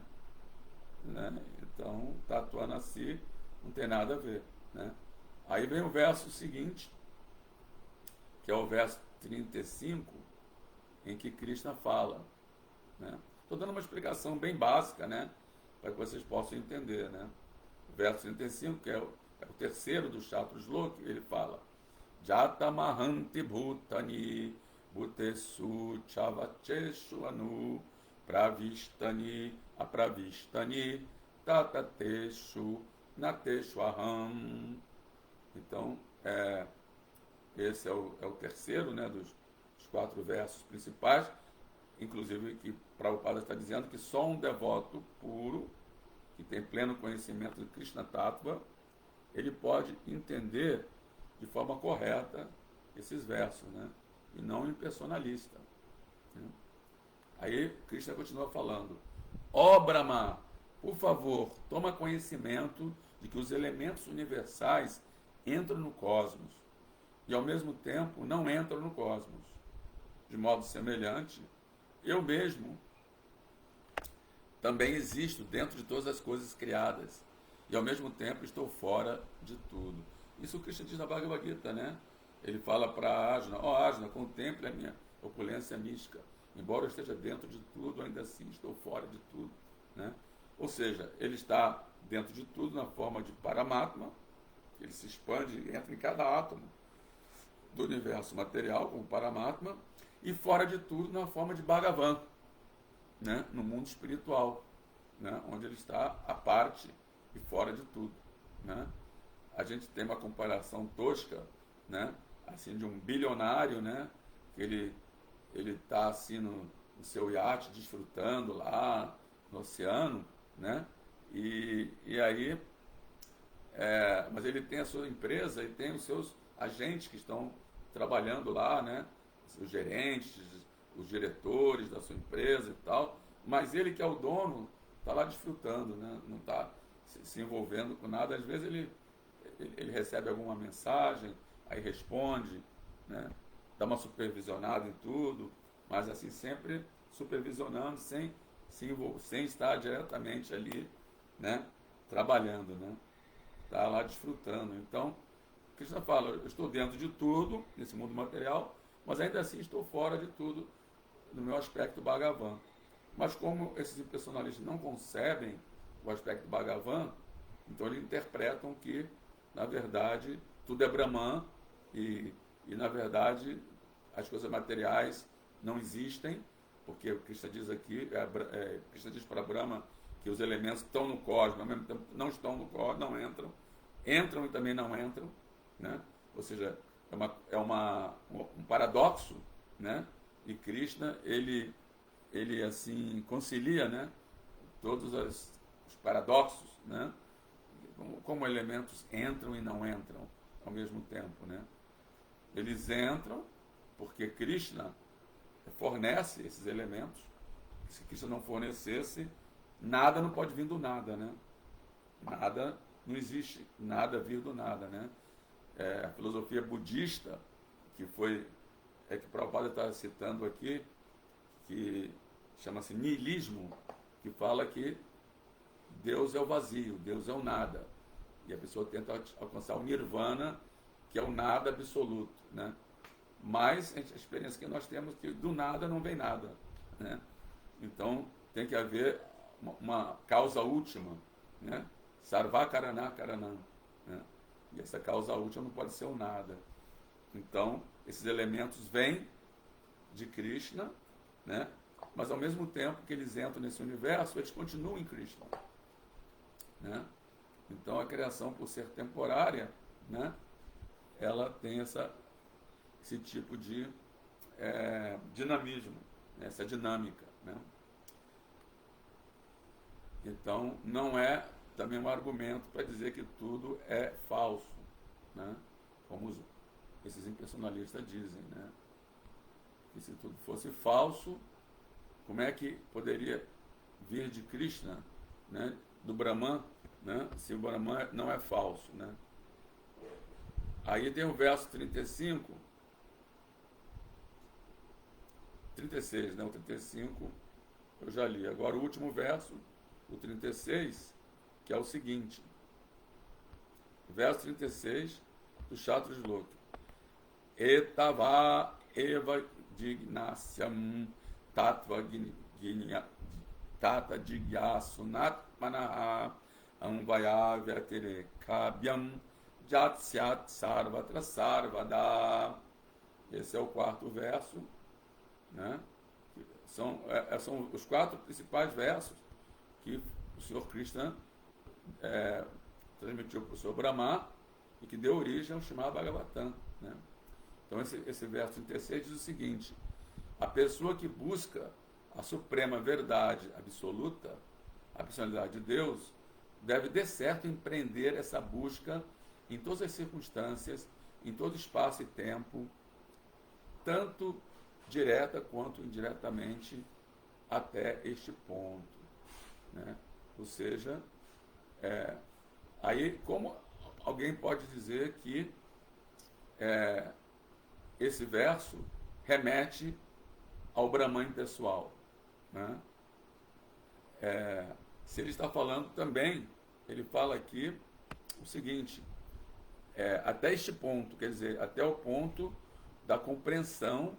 Speaker 1: Então, Tatuanasi não tem nada a ver, né? Aí vem o verso seguinte, que é o verso 35, em que Krishna fala, né? Estou dando uma explicação bem básica, né? Para que vocês possam entender, né? O verso 35, que é o terceiro do Chaturshloka, ele fala: Jata Mahanti Bhutani Bhutesu Chavacheshu Anu Pravistani Apravistani Tatateshu Nateshu Aham. Então, esse é o terceiro, né, dos 4 versos principais, inclusive que Prabhupada está dizendo que só um devoto puro, que tem pleno conhecimento de Krishna Tattva, ele pode entender de forma correta esses versos, né, e não impersonalista. Né? Aí Krishna continua falando: ó Brahma, por favor, toma conhecimento de que os elementos universais entram no cosmos e ao mesmo tempo não entram no cosmos. De modo semelhante, eu mesmo também existo dentro de todas as coisas criadas e ao mesmo tempo estou fora de tudo. Isso o Krishna diz na Bhagavad Gita, né? Ele fala para Arjuna: ó Arjuna, contemple a minha opulência mística. Embora eu esteja dentro de tudo, ainda assim estou fora de tudo, né? Ou seja, ele está dentro de tudo na forma de Paramatma, ele se expande e entra em cada átomo do universo material, como Paramatma, e fora de tudo na forma de Bhagavan, né? No mundo espiritual, né? Onde ele está à parte e fora de tudo, né? A gente tem uma comparação tosca, né? Assim, de um bilionário, né? Que ele está assim no seu iate desfrutando lá no oceano, né? E aí, mas ele tem a sua empresa e tem os seus agentes que estão trabalhando lá, né? Os gerentes, os diretores da sua empresa e tal, mas ele que é o dono está lá desfrutando, né? Não está se envolvendo com nada. Às vezes ele recebe alguma mensagem, aí responde, né? Dá uma supervisionada em tudo, mas assim sempre supervisionando, sem estar diretamente ali, né? Trabalhando, né? Está lá desfrutando. Então, Krishna fala: eu estou dentro de tudo, nesse mundo material, mas ainda assim estou fora de tudo no meu aspecto Bhagavan. Mas como esses impersonalistas não concebem o aspecto Bhagavan, então eles interpretam que, na verdade, tudo é Brahman e na verdade, as coisas materiais não existem, porque o Krishna diz aqui, Krishna diz para Brahma que os elementos estão no cosmos, ao mesmo tempo não estão no cosmos, não entram e também não entram, né? Ou seja, é um paradoxo, né? E Krishna, ele assim concilia, né? Todos os paradoxos, né? Como elementos entram e não entram ao mesmo tempo, né? Eles entram porque Krishna fornece esses elementos. Se Krishna não fornecesse, nada não pode vir do nada, né? Nada, não existe nada vir do nada, né? A filosofia budista, que Prabhupada está citando aqui, que chama-se niilismo, que fala que Deus é o vazio, Deus é o nada. E a pessoa tenta alcançar o nirvana, que é o nada absoluto, né? Mas a experiência que nós temos é que do nada não vem nada, né? Então tem que haver uma causa última, né? Sarva karana karanam, né? E essa causa última não pode ser o nada. Então esses elementos vêm de Krishna, né? Mas ao mesmo tempo que eles entram nesse universo, eles continuam em Krishna, né? Então a criação, por ser temporária, né? ela tem esse tipo de dinamismo, né? Essa dinâmica, né? Então, não é também um argumento para dizer que tudo é falso, né? Como esses impersonalistas dizem, né? Que se tudo fosse falso, como é que poderia vir de Krishna, né? Do Brahman, né? Se o Brahman não é falso, né? Aí tem o verso 35, 36, né? O 35 eu já li. Agora o último verso, o 36, que é o seguinte. Verso 36 do Chaturshloka. Etava eva dignasyam tattva tata jigyasunat manaha anvayavyatere kabyam jatsyat sarvatra sarvada. Esse é o quarto verso, né? São os quatro principais versos que o Senhor Krishna transmitiu para o Senhor Brahma e que deu origem ao Srimad Bhagavatam, né? Então esse verso 36 diz o seguinte: a pessoa que busca a suprema verdade absoluta, a personalidade de Deus, deve de certo empreender essa busca em todas as circunstâncias, em todo espaço e tempo, tanto direta quanto indiretamente, até este ponto, né? Ou seja, aí como alguém pode dizer que esse verso remete ao Brahman pessoal, né? Se ele está falando também, ele fala aqui o seguinte, até este ponto, quer dizer, até o ponto da compreensão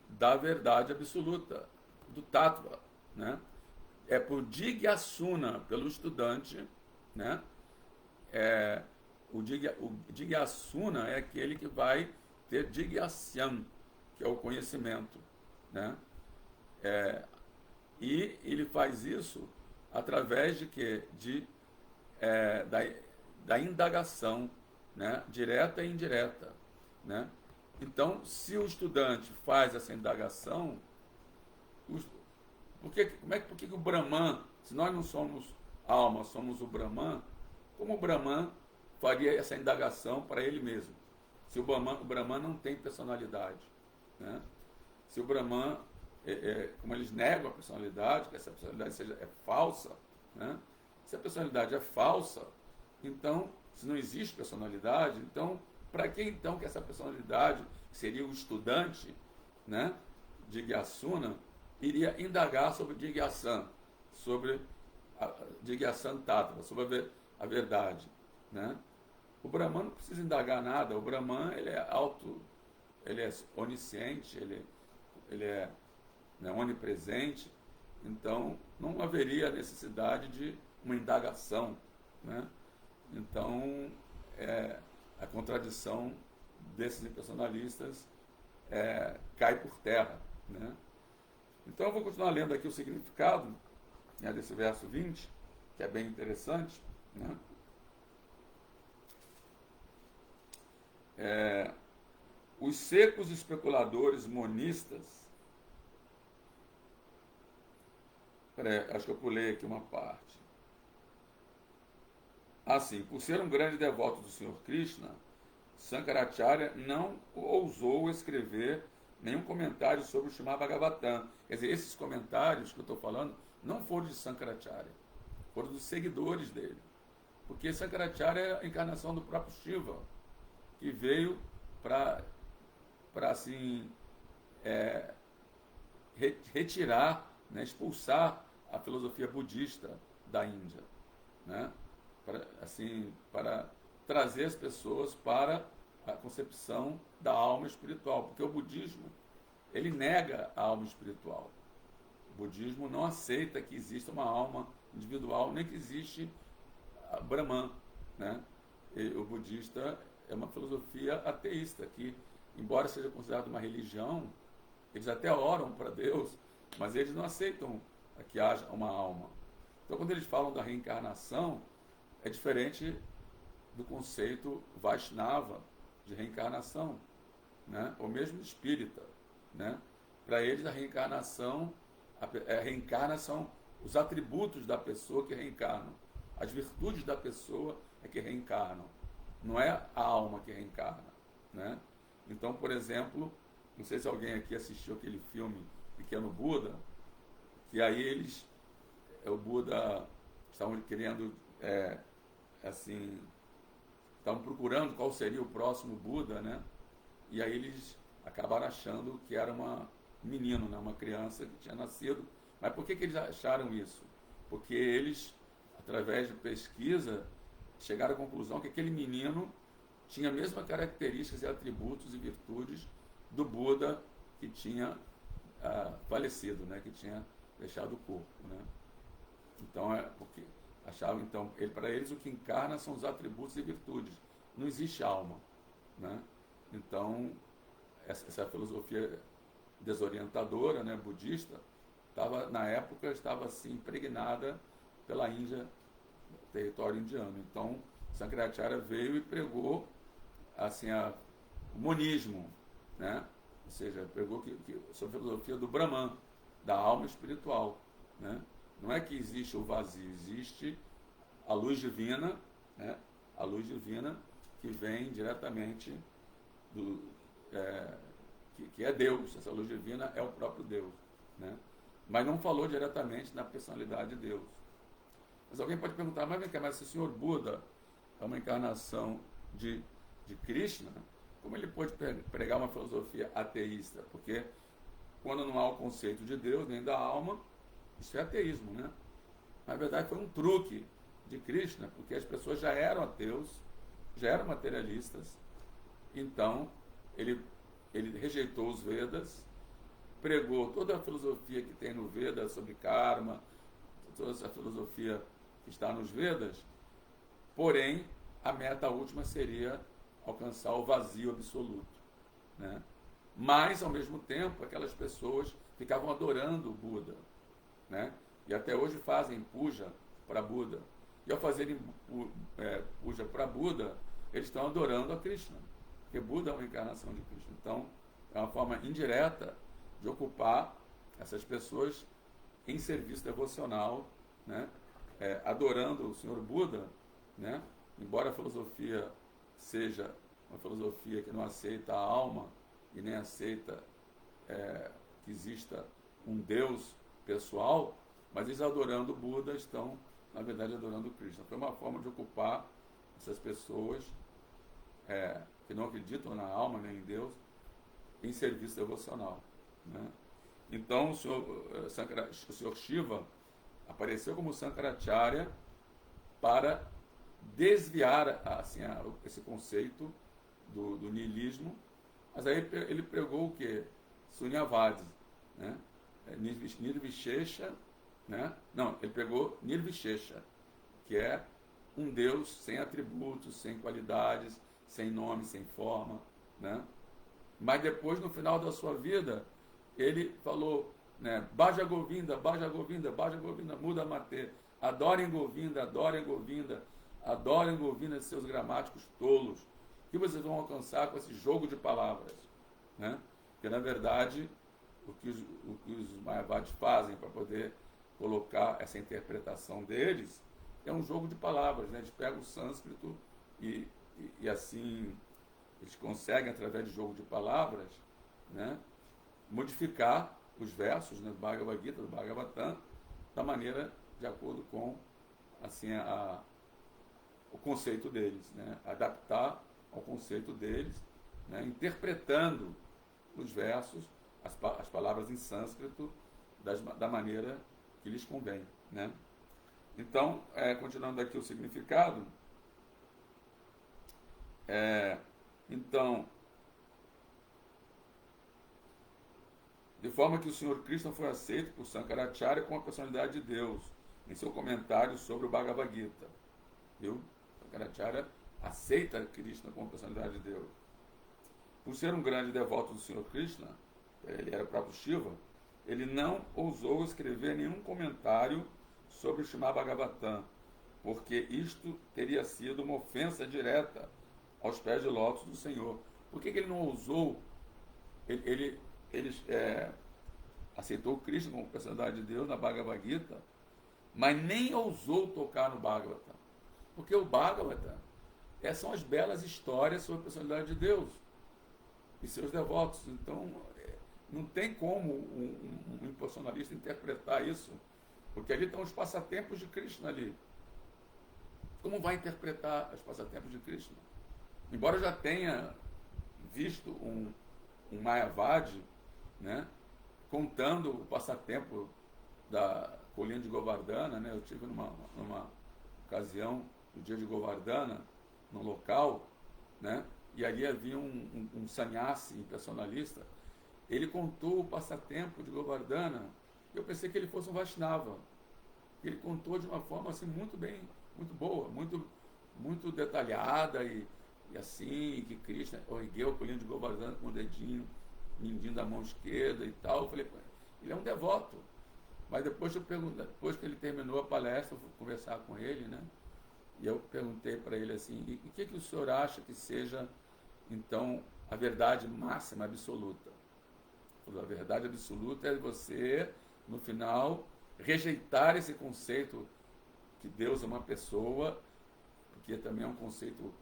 Speaker 1: da verdade absoluta, do tattva, né? É por jigyasuna, pelo estudante, né? O jigyasuna é aquele que vai ter jigyasyam, que é o conhecimento, né? E ele faz isso através de quê? Da indagação, né? Direta e indireta, né? Então, se o estudante faz essa indagação, por que o Brahman, se nós não somos alma, somos o Brahman, como o Brahman faria essa indagação para ele mesmo? Se o Brahman não tem personalidade, né? Se o Brahman, como eles negam a personalidade, que essa personalidade é falsa, né? Se a personalidade é falsa, então, se não existe personalidade, então, para que então que essa personalidade, que seria o estudante, né, Jigyasuna, iria indagar sobre Jigyasan, sobre Jigyasan Tattva, sobre a verdade, né? O Brahman não precisa indagar nada, o Brahman ele é onisciente, ele é, né, onipresente, então não haveria necessidade de uma indagação, né? Então, a contradição desses impersonalistas cai por terra, né? Então eu vou continuar lendo aqui o significado, né, desse verso 20, que é bem interessante, né? Os secos especuladores monistas, acho que eu pulei aqui uma parte. Assim, por ser um grande devoto do Senhor Krishna, Sankaracharya não ousou escrever nenhum comentário sobre o Srimad Bhagavatam. Quer dizer, esses comentários que eu estou falando não foram de Sankaracharya, foram dos seguidores dele. Porque Sankaracharya é a encarnação do próprio Shiva, que veio para assim, retirar, né, expulsar a filosofia budista da Índia, né? Para trazer as pessoas para a concepção da alma espiritual, porque o budismo ele nega a alma espiritual. O budismo não aceita que exista uma alma individual, nem que existe a Brahman, né? E o budista é uma filosofia ateísta, que, embora seja considerada uma religião, eles até oram para Deus, mas eles não aceitam que haja uma alma. Então, quando eles falam da reencarnação, é diferente do conceito Vaishnava, de reencarnação, né? Ou mesmo espírita, né? Para eles a reencarnação, reencarna são os atributos da pessoa que reencarnam, as virtudes da pessoa é que reencarnam, não é a alma que reencarna, né? Então, por exemplo, não sei se alguém aqui assistiu aquele filme Pequeno Buda, que aí eles, o Buda, estavam querendo, assim, estavam procurando qual seria o próximo Buda, né? E aí eles acabaram achando que era um menino, né? Uma criança que tinha nascido. Mas por que eles acharam isso? Porque eles, através de pesquisa, chegaram à conclusão que aquele menino tinha as mesmas características e atributos e virtudes do Buda que tinha falecido, né? Que tinha deixado o corpo, né? Então, porque achavam, então, para eles o que encarna são os atributos e virtudes. Não existe alma, né? Então, essa filosofia desorientadora, né, budista, na época estava assim impregnada pela Índia, território indiano. Então, Sankaracharya veio e pregou assim o monismo, né? Ou seja, pregou sobre a filosofia do Brahman, da alma espiritual, né? Não é que existe o vazio, existe a luz divina, né? A luz divina que vem diretamente que é Deus. Essa luz divina é o próprio Deus, né? Mas não falou diretamente na personalidade de Deus. Mas alguém pode perguntar, mas se o Senhor Buda é uma encarnação de Krishna, como ele pode pregar uma filosofia ateísta? Porque quando não há o conceito de Deus, nem da alma, isso é ateísmo, né? Na verdade foi um truque de Krishna, porque as pessoas já eram ateus, já eram materialistas, então ele rejeitou os Vedas, pregou toda a filosofia que tem no Veda sobre karma, toda essa filosofia que está nos Vedas, porém a meta última seria alcançar o vazio absoluto, né? Mas, ao mesmo tempo, aquelas pessoas ficavam adorando o Buda, né? E até hoje fazem puja para Buda. E ao fazerem puja para Buda, eles estão adorando a Krishna, porque Buda é uma encarnação de Krishna. Então, é uma forma indireta de ocupar essas pessoas em serviço devocional, né? Adorando o Senhor Buda, né? Embora a filosofia seja uma filosofia que não aceita a alma e nem aceita que exista um Deus pessoal, mas eles adorando o Buda estão, na verdade, adorando o Krishna. Foi uma forma de ocupar essas pessoas que não acreditam na alma nem em Deus em serviço devocional, né? Então o senhor Shiva apareceu como Sankaracharya para desviar assim, esse conceito do niilismo, mas aí ele pregou o quê? Sunyavadi, né? Nirvishesha, né? Não, ele pegou Nirvishesha, que é um Deus sem atributos, sem qualidades, sem nome, sem forma, né? Mas depois, no final da sua vida, ele falou, né? Bhaja Govinda, Bhaja Govinda, Bhaja Govinda, Muda Mate, adorem Govinda, adorem Govinda, adorem Govinda, seus gramáticos tolos, que vocês vão alcançar com esse jogo de palavras, né? Porque, na verdade, o que os Mayavadis fazem para poder colocar essa interpretação deles é um jogo de palavras, né? Eles pegam o sânscrito e assim eles conseguem, através de jogo de palavras, né, modificar os versos, né, do Bhagavad Gita, do Bhagavatam, da maneira de acordo com assim, o conceito deles, né? Adaptar ao conceito deles, né? Interpretando os versos, as palavras em sânscrito, da maneira que lhes convém, né? Então, continuando aqui o significado, então, de forma que o Senhor Krishna foi aceito por Sankaracharya com a personalidade de Deus, em seu comentário sobre o Bhagavad Gita. Viu? Sankaracharya aceita Krishna como personalidade de Deus. Por ser um grande devoto do Senhor Krishna, ele era o próprio Shiva, ele não ousou escrever nenhum comentário sobre o Srimad Bhagavatam, porque isto teria sido uma ofensa direta aos pés de lótus do Senhor. Por que ele não ousou? Ele aceitou Cristo como personalidade de Deus na Bhagavad Gita, mas nem ousou tocar no Bhagavata. Porque o Bhagavata são as belas histórias sobre a personalidade de Deus e seus devotos. Então, não tem como um impersonalista interpretar isso, porque ali estão os passatempos de Krishna ali. Como vai interpretar os passatempos de Krishna? Embora eu já tenha visto um Mayavadi, né, contando o passatempo da colina de Govardhana, né? Eu tive numa ocasião, no dia de Govardhana, num local, né? E ali havia um sannyasi impersonalista. Ele contou o passatempo de Govardhana. Eu pensei que ele fosse um Vaishnava. Ele contou de uma forma assim muito bem, muito boa, muito detalhada e assim, que Krishna ergueu a colina de Govardhana com o dedinho mindinho da mão esquerda e tal. Eu falei, ele é um devoto. Mas depois que ele terminou a palestra, eu fui conversar com ele, né? E eu perguntei para ele assim, e o que o senhor acha que seja, então, a verdade máxima, absoluta? Ele falou, a verdade absoluta é você, no final, rejeitar esse conceito que Deus é uma pessoa, porque também é um conceito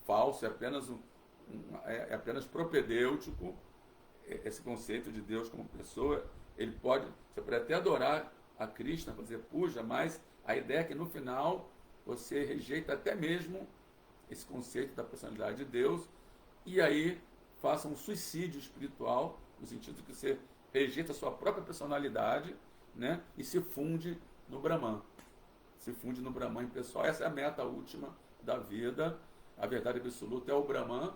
Speaker 1: falso, é apenas propedêutico, esse conceito de Deus como pessoa. Você pode até adorar a Krishna, fazer puja, mas a ideia é que no final você rejeita até mesmo esse conceito da personalidade de Deus, e aí faça um suicídio espiritual, no sentido que você rejeita a sua própria personalidade, né, e se funde no Brahman. Se funde no Brahman impessoal. Essa é a meta última da vida. A verdade absoluta é o Brahman.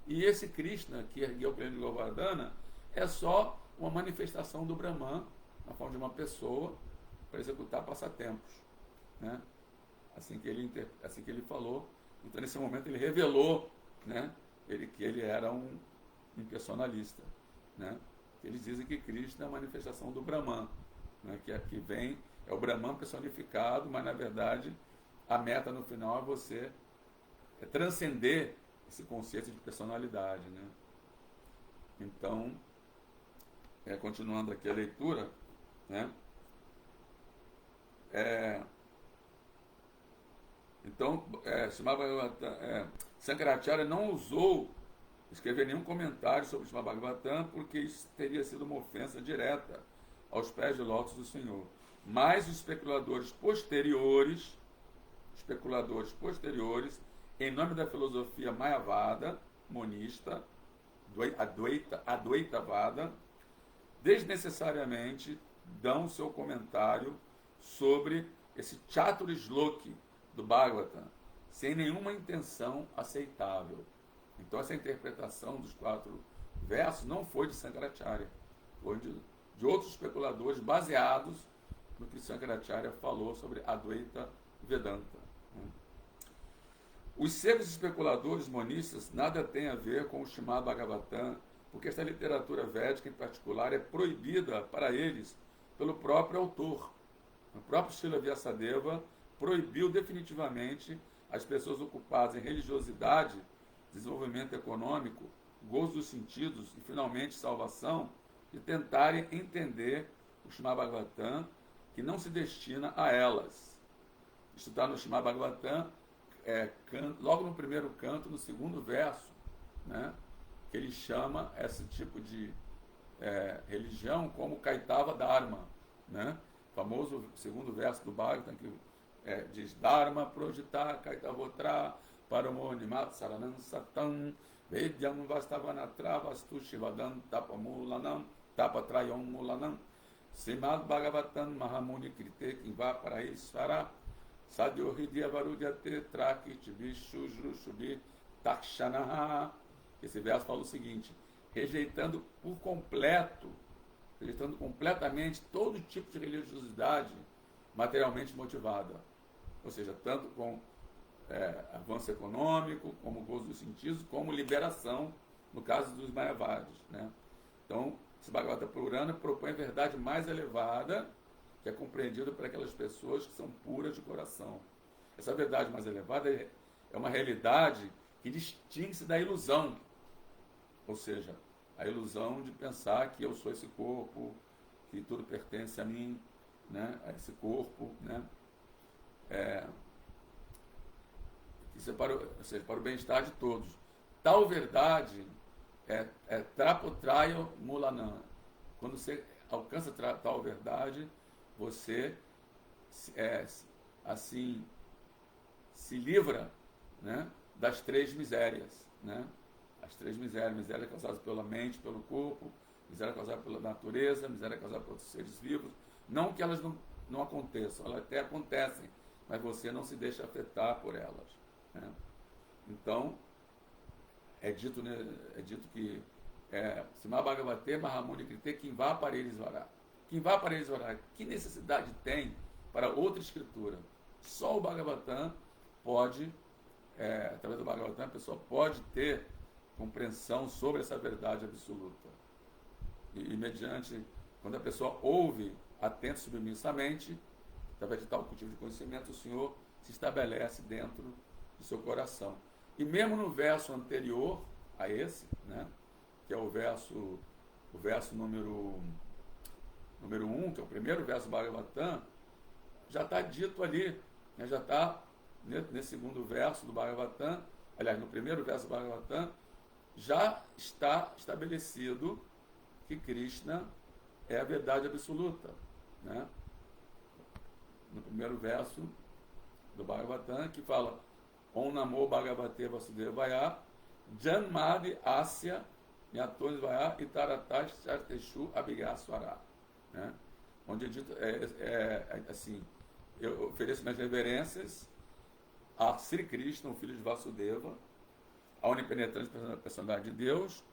Speaker 1: E esse Krishna, que ergueu o plano de Govardhana, é só uma manifestação do Brahman, na forma de uma pessoa, para executar passatempos, né? Assim que ele falou. Então, nesse momento, ele revelou, né, que ele era um impersonalista, né? Eles dizem que Krishna é a manifestação do Brahman, né, que vem, é o Brahman personificado, mas, na verdade, a meta no final é você transcender esse conceito de personalidade, né? Então, continuando aqui a leitura, né? Então, Shankaracharya não ousou escrever nenhum comentário sobre o Srimad Bhagavatam, porque isso teria sido uma ofensa direta aos pés de lótus do Senhor. Mas os especuladores posteriores, em nome da filosofia Mayavada, monista, Advaitavada, desnecessariamente dão seu comentário sobre esse Chaturshloki do Bhagavatam, sem nenhuma intenção aceitável. Então, essa interpretação dos 4 versos não foi de Shankaracharya, foi de outros especuladores baseados no que Shankaracharya falou sobre Advaita Vedanta. Os cegos especuladores monistas nada têm a ver com o Srimad Bhagavatam, porque esta literatura védica em particular é proibida para eles pelo próprio autor. O próprio Srila Vyasadeva proibiu definitivamente as pessoas ocupadas em religiosidade, desenvolvimento econômico, gozo dos sentidos e, finalmente, salvação, de tentarem entender o Srimad Bhagavatam, que não se destina a elas. Isso está no Srimad Bhagavatam, logo no primeiro canto, no segundo verso, né, que ele chama esse tipo de religião como Kaitava Dharma, né? O famoso segundo verso do Bhagavatam, que diz Dharma Projita Kaitavotra Paramonimat Saranam Satam Vedyam Vastavanatra Vastu Shivadam Tapamulanam Tapatrayam Mulanam Srimad Bhagavatam Mahamuni Krite Kimva Paraisvara Sadyohidya Varudyate Trakit Vishujru Shubi Takshanaha. Esse verso fala o seguinte: rejeitando completamente todo tipo de religiosidade materialmente motivada, ou seja, tanto com avanço econômico, como gozo dos sentidos, como liberação, no caso dos Mayavadis, né? Então, esse Bhagavata Purana propõe a verdade mais elevada, que é compreendida por aquelas pessoas que são puras de coração. Essa verdade mais elevada é uma realidade que distingue-se da ilusão, ou seja, a ilusão de pensar que eu sou esse corpo, que tudo pertence a mim, né, a esse corpo, né, isso é para, ou seja, para o bem-estar de todos. Tal verdade trapotraio mulanam. Quando você alcança tal verdade, você assim se livra, né, das três misérias, né? As três misérias: miséria causada pela mente, pelo corpo, miséria causada pela natureza, miséria causada por outros seres vivos. Não que elas não aconteçam, elas até acontecem, mas você não se deixa afetar por elas, né? Então, é dito que Srimad Bhagavate Mahamuni Krite, quem vá para eles vará. Quem vá para eles vará. Que necessidade tem para outra escritura? Só o Bhagavatam pode, através do Bhagavatam, a pessoa pode ter compreensão sobre essa verdade absoluta. E mediante, quando a pessoa ouve atento e submissamente, através de tal cultivo de conhecimento, o Senhor se estabelece dentro do seu coração. E mesmo no verso anterior a esse, né, que é o verso número 1, que é o primeiro verso do Bhagavatam, já está dito ali, né, já está nesse segundo verso do Bhagavatam, aliás, no primeiro verso do Bhagavatam, já está estabelecido que Krishna é a verdade absoluta, né? No primeiro verso do Bhagavatam, que fala Om Namo Bhagavate Vasudevaya Janmadi Asya Nyatonisvaya Itaratas Charteshu Abhigaswara, né? Onde é dito assim: eu ofereço minhas reverências a Sri Krishna, o filho de Vasudeva, a onipenetrante personalidade de Deus,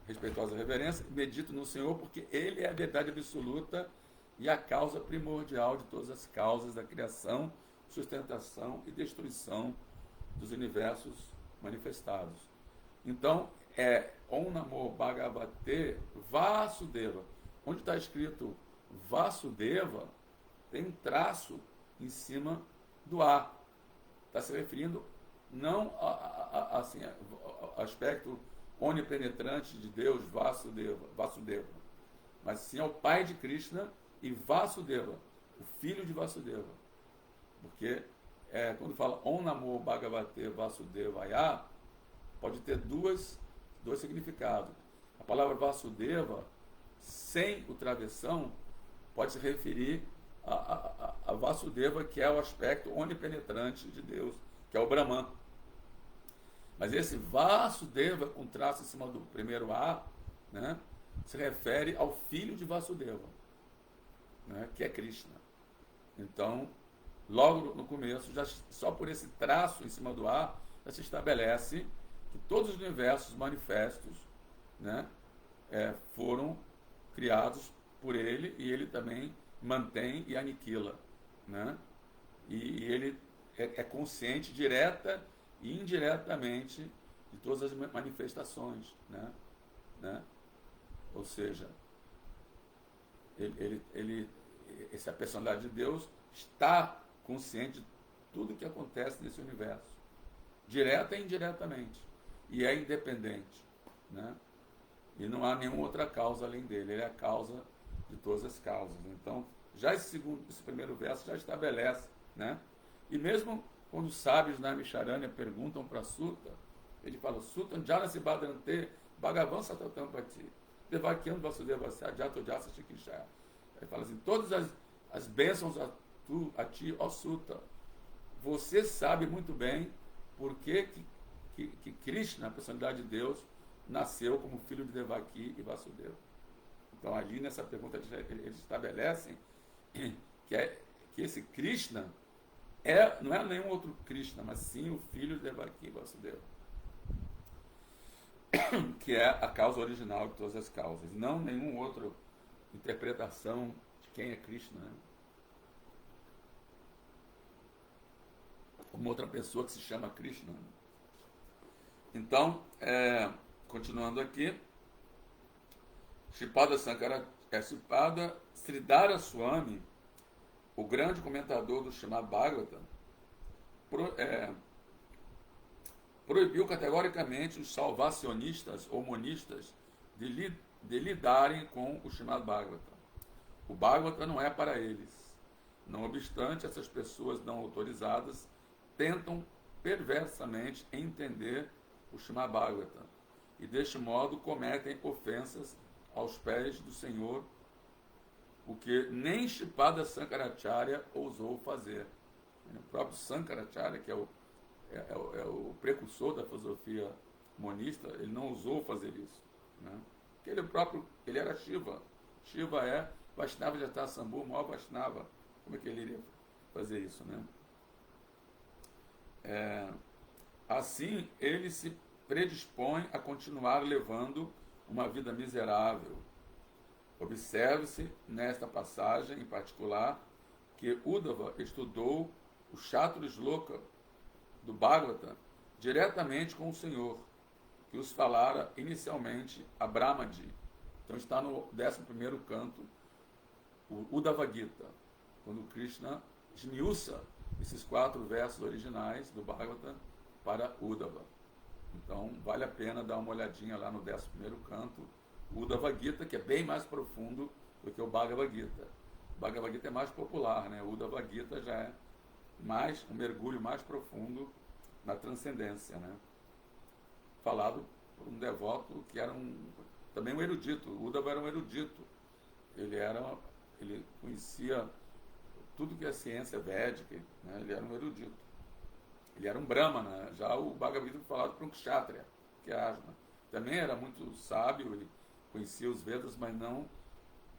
Speaker 1: respeitosa reverência, medito no Senhor, porque Ele é a verdade absoluta e a causa primordial de todas as causas da criação, sustentação e destruição dos universos manifestados. Então, Om Namo Bhagavate Vasudeva. Onde está escrito Vasudeva, tem um traço em cima do A. Está se referindo não assim, ao aspecto onipenetrante de Deus, Vasudeva, mas sim ao pai de Krishna e Vasudeva, o filho de Vasudeva. Porque quando fala Om Namo Bhagavate Vasudevaya, pode ter dois significados. A palavra Vasudeva, sem o travessão, pode se referir a Vasudeva, que é o aspecto onipenetrante de Deus, que é o Brahman. Mas esse Vasudeva, com traço em cima do primeiro A, né, se refere ao filho de Vasudeva, né, que é Krishna. Então, logo no começo, já, só por esse traço em cima do A, já se estabelece que todos os universos manifestos, né, foram criados por ele, e ele também mantém e aniquila, né? E ele é consciente direta e indiretamente de todas as manifestações, né? Ou seja, essa personalidade de Deus está consciente de tudo que acontece nesse universo, direta e indiretamente, e é independente, né? E não há nenhuma outra causa além dele, ele é a causa de todas as causas. Então, já esse primeiro verso já estabelece, né? E mesmo quando os sábios na Misharanya perguntam para Sutta, ele fala: Sutta Janasi Badante Bhagavan Satatampati Devakyam Vasudeva Sadjato Jasa Shikishaya. Ele fala assim: todas as bênçãos a ti, ó Sutta, você sabe muito bem por que Krishna, a personalidade de Deus, nasceu como filho de Devaki e Vasudeva. Então, ali nessa pergunta, eles estabelecem que esse Krishna não é nenhum outro Krishna, mas sim o filho de Devaki e Vasudeva, que é a causa original de todas as causas, não nenhuma outra interpretação de quem é Krishna, né? Como outra pessoa que se chama Krishna. Então, continuando aqui, Shripada Sridhara Swami, o grande comentador do Srimad Bhagavatam, proibiu categoricamente os salvacionistas ou monistas de lidarem com o Srimad Bhagavatam. O Bhagavatam não é para eles. Não obstante, essas pessoas não autorizadas tentam perversamente entender o Srimad Bhagavatam e, deste modo, cometem ofensas aos pés do Senhor, o que nem Shripada Sankaracharya ousou fazer. O próprio Sankaracharya, que é o precursor da filosofia monista, ele não ousou fazer isso, né? Porque ele era Shiva. Shiva é Vaishnava Jata Sambhu, o maior Vaishnava. Como é que ele iria fazer isso, né? Assim, ele se predispõe a continuar levando uma vida miserável. Observe-se nesta passagem, em particular, que Uddhava estudou o Chatura Shloka do Bhagavatam diretamente com o Senhor, que os falara inicialmente a Brahmaji. Então está no 11º canto, o Uddhava Gita, quando Krishna esmiuça esses 4 versos originais do Bhagavatam para Uddhava. Então vale a pena dar uma olhadinha lá no 11º canto, o Uddhava Gita, que é bem mais profundo do que o Bhagavad Gita. O Bhagavad Gita é mais popular, né? O Uddhava Gita já é um mergulho mais profundo na transcendência, né? Falado por um devoto que era também um erudito. O Uddhava era um erudito. Ele conhecia tudo que é ciência védica, né? Ele era um erudito. Ele era um brahmana. Já o Bhagavad Gita foi falado por um kshatriya, que é Ajna. Também era muito sábio, ele conhecia os Vedas, mas não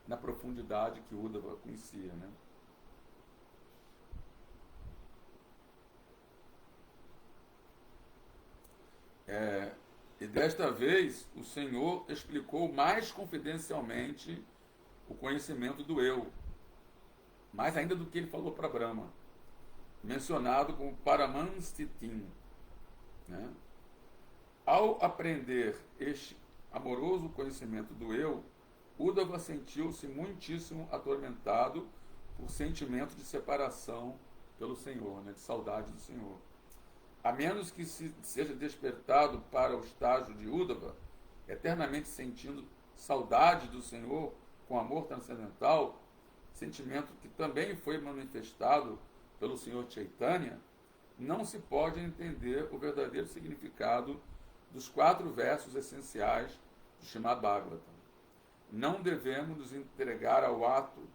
Speaker 1: na profundidade que Uddhava conhecia, né? E desta vez o Senhor explicou mais confidencialmente o conhecimento do eu, mais ainda do que ele falou para Brahma, mencionado como Paramanstitim, né? Ao aprender este amoroso conhecimento do eu, Uddhava sentiu-se muitíssimo atormentado por sentimento de separação pelo Senhor, né? De saudade do Senhor. A menos que seja despertado para o estágio de Uddhava, eternamente sentindo saudade do Senhor com amor transcendental, sentimento que também foi manifestado pelo Senhor Chaitanya, não se pode entender o verdadeiro significado dos 4 versos essenciais do Srimad Bhagavatam. Não devemos nos entregar ao ato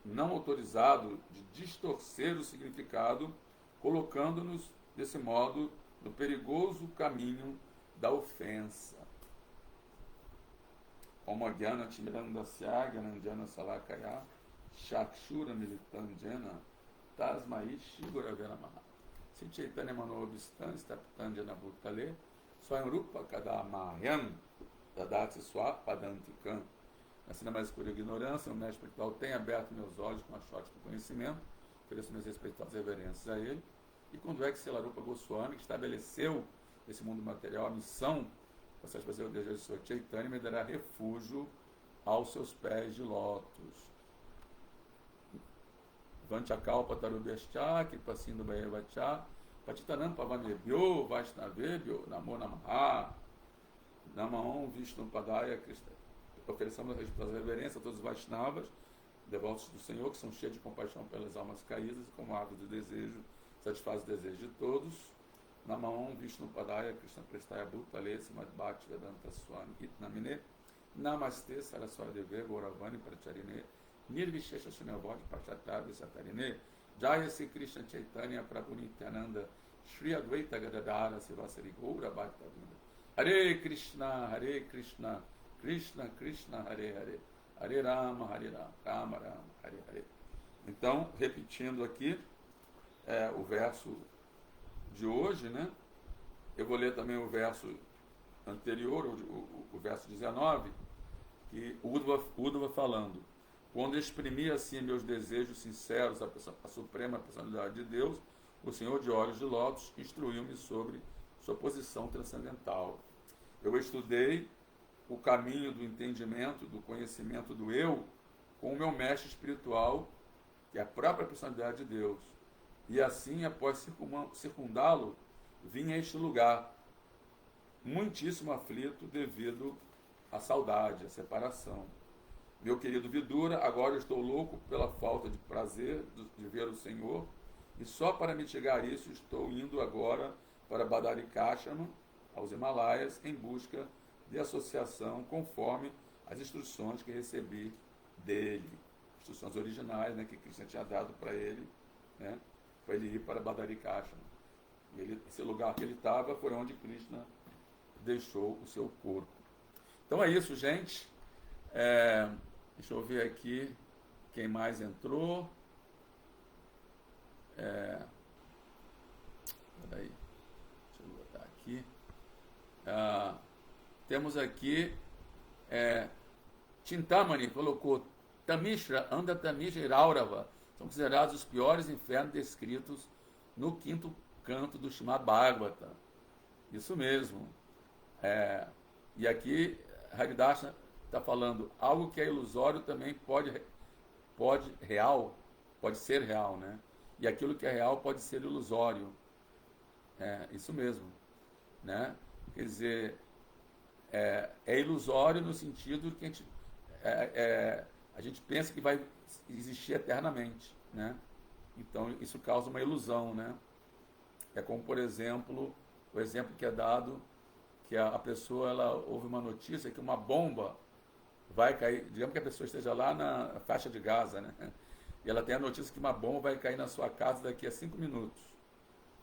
Speaker 1: não autorizado de distorcer o significado, colocando-nos, desse modo, no perigoso caminho da ofensa. Om Gyana Timirandasya Gyananjana Salakaya Shakshura Militandjana Tasmai Shigurave Namaha. Se Chaitanya Manobistan Staptanjana Bhutale Swayam Rupa Kadamahyam Dadati Swapadantikam. Na cena mais escura ignorância, o mestre espiritual tem aberto meus olhos com a sorte do conhecimento, ofereço minhas respeitosas reverências a ele. E quando é que Selarupa Goswami, que estabeleceu esse mundo material, a missão para satisfazer o desejo do Senhor Chaitanya, me dará refúgio aos seus pés de lótus. Vanchakalpa Tarubhyascha, Kripasindu Bhayavacha, Patitanam Pavanebhyo, Vaishnavebhyo, Namo Namaha, Namaham Vishnu Padaya, Krishna. Oferecemos as reverências a todos os Vaishnavas, devotos do Senhor, que são cheios de compaixão pelas almas caídas, e como árvore do desejo, satisfaz o desejo de todos. Namaham Vishnu Padaya, Krishna Prestaya Bhutale, Srimad Bhakti Vedanta Swami Itnamine, Namaste Saraswati Gauravani Pracharine, Nirvishesha Sunyavadi Pachatari Satarine, Jaya Sri Krishna Chaitanya Prabhu Nityananda, Shri Advaita Gadadara Sivasari Gaura Bhakta Vinda. Hare Krishna, Krishna Krishna, Hare Hare, Hare Rama, Rama Rama, Hare Hare. Então, repetindo aqui o verso de hoje, né? Eu vou ler também o verso anterior, o verso 19, que o Uddhava falando: quando exprimi assim meus desejos sinceros à suprema personalidade de Deus, o Senhor de olhos de lótus instruiu-me sobre sua posição transcendental. Eu estudei o caminho do entendimento, do conhecimento do eu, com o meu mestre espiritual, que é a própria personalidade de Deus. E assim, após circundá-lo, vim a este lugar muitíssimo aflito devido à saudade, à separação. Meu querido Vidura, agora eu estou louco pela falta de prazer de ver o Senhor, e só para mitigar isso estou indo agora para Badarikashama, aos Himalaias, em busca de associação conforme as instruções que recebi dele, instruções originais, né, que Krishna tinha dado para ele, né, para ele ir para Badarikashama. Esse lugar que ele estava foi onde Krishna deixou o seu corpo. Então é isso, gente. Deixa eu ver aqui quem mais entrou. Peraí, deixa eu botar aqui. Temos aqui Chintamani colocou Tamishra, Anda Tamishra e Raurava são considerados os piores infernos descritos no quinto canto do Srimad Bhagavata. Isso mesmo. E aqui Haridasan está falando algo que é ilusório também pode ser real, né? E aquilo que é real pode ser ilusório. Isso mesmo, né? Quer dizer, é ilusório no sentido que a gente pensa que vai existir eternamente, né? Então isso causa uma ilusão, né? É como, por exemplo, o exemplo que é dado que a pessoa ela ouve uma notícia que uma bomba vai cair, digamos que a pessoa esteja lá na faixa de Gaza, né? E ela tem a notícia que uma bomba vai cair na sua casa daqui a 5 minutos.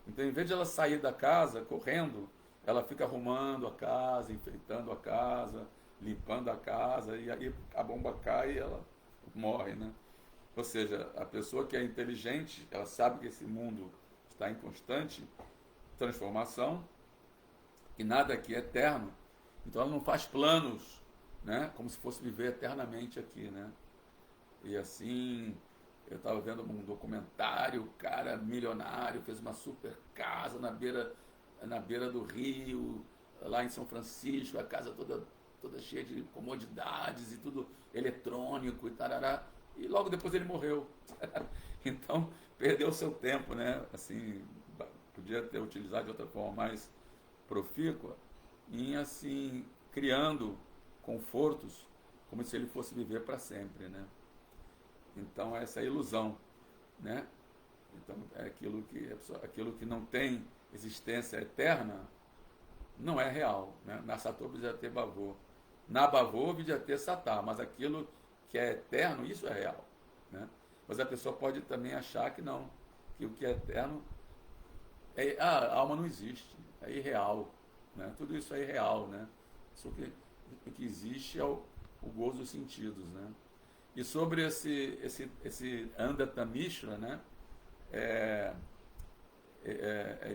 Speaker 1: Então, em vez de ela sair da casa correndo, ela fica arrumando a casa, enfeitando a casa, limpando a casa, e aí a bomba cai e ela morre, né? Ou seja, a pessoa que é inteligente, ela sabe que esse mundo está em constante transformação, que nada aqui é eterno, então ela não faz planos, né, como se fosse viver eternamente aqui, né? E assim, eu estava vendo um documentário, o cara milionário fez uma super casa na beira do rio, lá em São Francisco, a casa toda cheia de comodidades e tudo eletrônico e tarará, e logo depois ele morreu. Então, perdeu o seu tempo, né? Assim, podia ter utilizado de outra forma mais profícua, em assim, criando confortos como se ele fosse viver para sempre, né? Então essa é a ilusão, né? Então é aquilo que não tem existência eterna não é real, né? Na Sator Vidyate Bhavo, na Bhavo Vidyate Satá, mas aquilo que é eterno, isso é real, né? Mas a pessoa pode também achar que não, que o que é eterno a alma não existe, é irreal, né? Tudo isso é irreal, né? Isso o que existe é o gozo dos sentidos, né? E sobre esse Anda Tamishra, né? É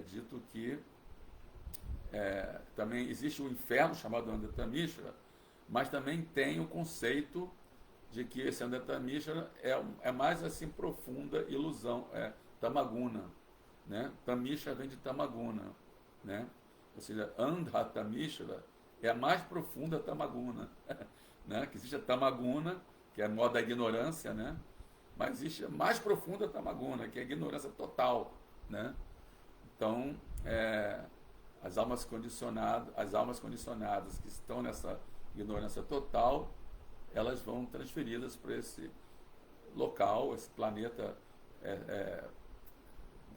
Speaker 1: dito que também existe um inferno chamado Anda Tamishra, mas também tem o conceito de que esse Anda Tamishra é mais assim profunda ilusão, Tamaguna, né? Tamishra vem de Tamaguna, né? Ou seja, Andha Tamishra é a mais profunda Tamaguna, né? Que existe a Tamaguna, que é a moda da ignorância, né? Mas existe a mais profunda Tamaguna, que é a ignorância total, né? Então, as almas condicionadas que estão nessa ignorância total, elas vão transferidas para esse local, esse planeta,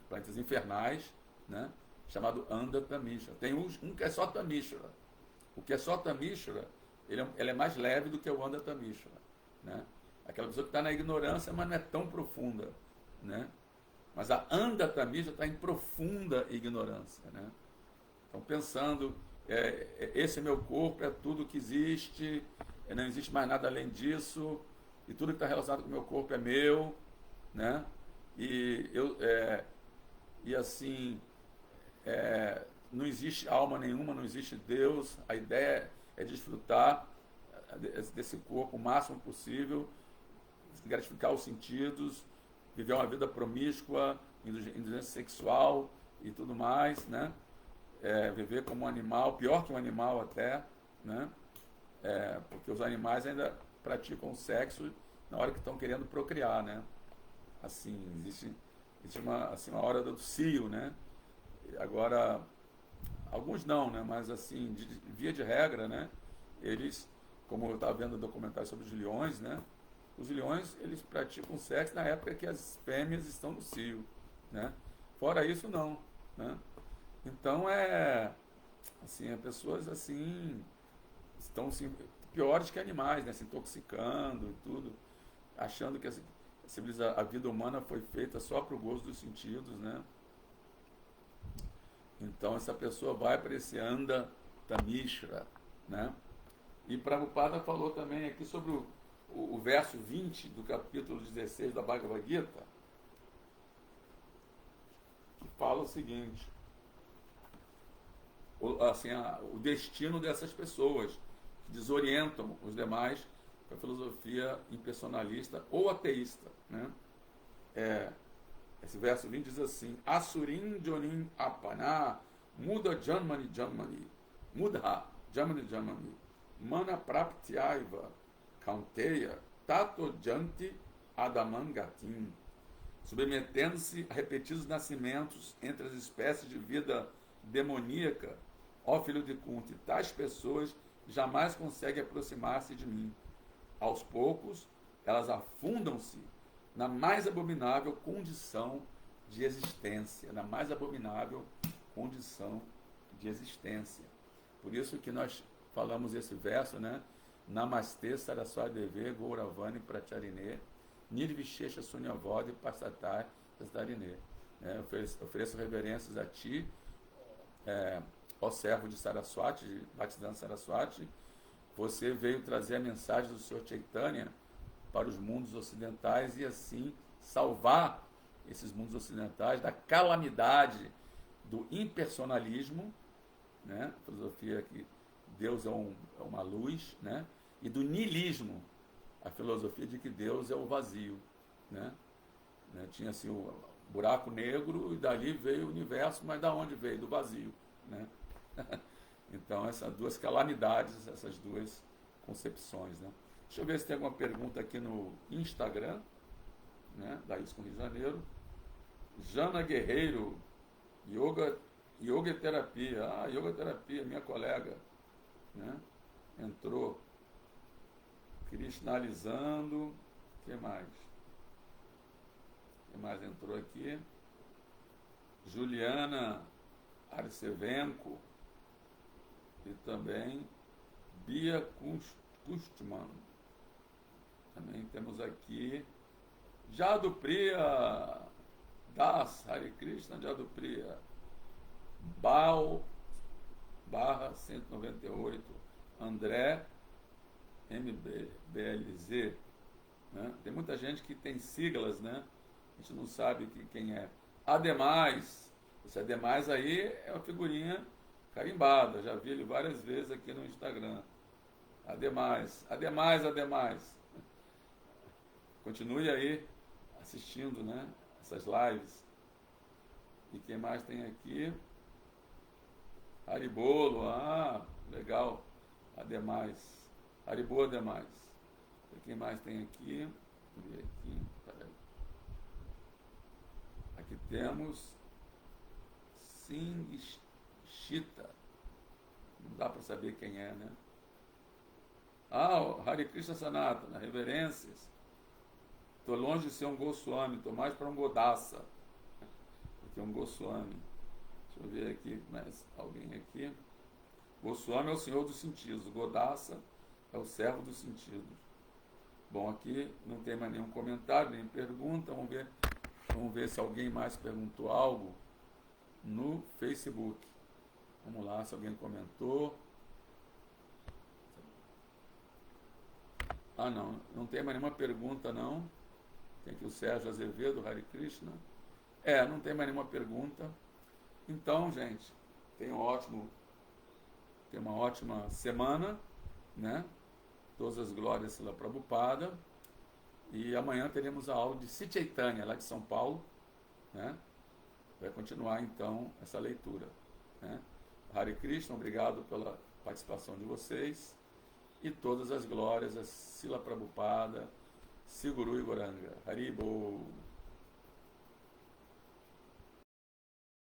Speaker 1: planetas infernais, né? Chamado Anda Tamishra. Tem um que é só Tamishra. O que é só Tamishra, ele é mais leve do que o Anda Tamishra, né? Aquela pessoa que está na ignorância, mas não é tão profunda, né? Mas a Anda Tamishra está em profunda ignorância, né? Então, pensando, esse meu corpo é tudo que existe, não existe mais nada além disso, e tudo que está relacionado com o meu corpo é meu, né? E assim, não existe alma nenhuma, não existe Deus, a ideia é desfrutar desse corpo o máximo possível, gratificar os sentidos, viver uma vida promíscua, indulgência sexual e tudo mais, né? Viver como um animal, pior que um animal até, né? Porque os animais ainda praticam sexo na hora que estão querendo procriar, né? Assim, existe uma hora do cio, né? Agora, alguns não, né? Mas assim, via de regra, né? Eles, como eu estava vendo o documentário sobre os leões, né? Os leões, eles praticam sexo na época que as fêmeas estão no cio, né? Fora isso, não, né? Então, assim, as pessoas, assim, estão assim, piores que animais, né? Se intoxicando e tudo, achando que a vida humana foi feita só para o gozo dos sentidos, né? Então, essa pessoa vai para esse anda tamishra, né? E Prabhupada falou também aqui sobre o verso 20 do capítulo 16 da Bhagavad Gita, que fala o seguinte, o destino dessas pessoas que desorientam os demais com a filosofia impersonalista ou ateísta, né? Esse verso 20 diz assim: Asurim Jonim Apana Muda Janmani Janmani Mudha Janmani Janmani Mana Praptyaiva Kaunteya Tato Janti Adamangatim, submetendo-se a repetidos nascimentos entre as espécies de vida demoníaca, ó filho de Kunti, tais pessoas jamais conseguem aproximar-se de mim. Aos poucos, elas afundam-se na mais abominável condição de existência, na mais abominável condição de existência. Por isso que nós falamos esse verso, né? Namastê Saraswati Deve Gauravani Pracharine Nirvishesha Sunyavodi Passatai Dasdarine. Ofereço reverências a ti, ó servo de Saraswati, de Bhaktisiddhanta Saraswati. Você veio trazer a mensagem do Senhor Chaitanya para os mundos ocidentais e assim salvar esses mundos ocidentais da calamidade do impersonalismo, né? A filosofia que Deus é uma luz, né? E do niilismo, a filosofia de que Deus é o vazio, né? Tinha assim o buraco negro e dali veio o universo, mas da onde veio? Do vazio, né? Então essas duas calamidades, essas duas concepções, né? Deixa eu ver se tem alguma pergunta aqui no Instagram, né? Da ISCOM Rio de Janeiro. Jana Guerreiro, yoga e terapia. Yoga terapia, minha colega, né? Entrou. Krishnalizando. O que mais? O que mais entrou aqui? Juliana Arcevenko. E também Bia Kustman. Também temos aqui Jadupriya Das, Hare Krishna Jadupriya, Bal barra 198, André MBLZ, né? Tem muita gente que tem siglas, né? A gente não sabe quem é. Ademais, esse Ademais aí é uma figurinha carimbada, já vi ele várias vezes aqui no Instagram. Ademais. Continue aí assistindo, né? Essas lives. E quem mais tem aqui? Haribolo, legal. Ademais. Haribo Ademais. E quem mais tem aqui? Vamos ver aqui. Peraí. Aqui temos Singshita. Não dá para saber quem é, né? O Hare Krishna Sanatana, reverências. Estou longe de ser um Goswami, estou mais para um Godassa do que um Goswami. Deixa eu ver aqui, mais alguém aqui. Goswami é o senhor dos sentidos, o Godassa é o servo dos sentidos. Bom, aqui não tem mais nenhum comentário, nem pergunta. Vamos ver se alguém mais perguntou algo no Facebook. Vamos lá, se alguém comentou. Não tem mais nenhuma pergunta, não. Tem aqui o Sérgio Azevedo, Hare Krishna. Não tem mais nenhuma pergunta. Então, gente, tenha uma ótima semana, né? Todas as glórias Srila Prabhupada. E amanhã teremos a aula de Sri Chaitanya, lá de São Paulo, né? Vai continuar, então, essa leitura, né? Hare Krishna, obrigado pela participação de vocês. E todas as glórias a Srila Prabhupada, Siguru e Goranga. Haribo.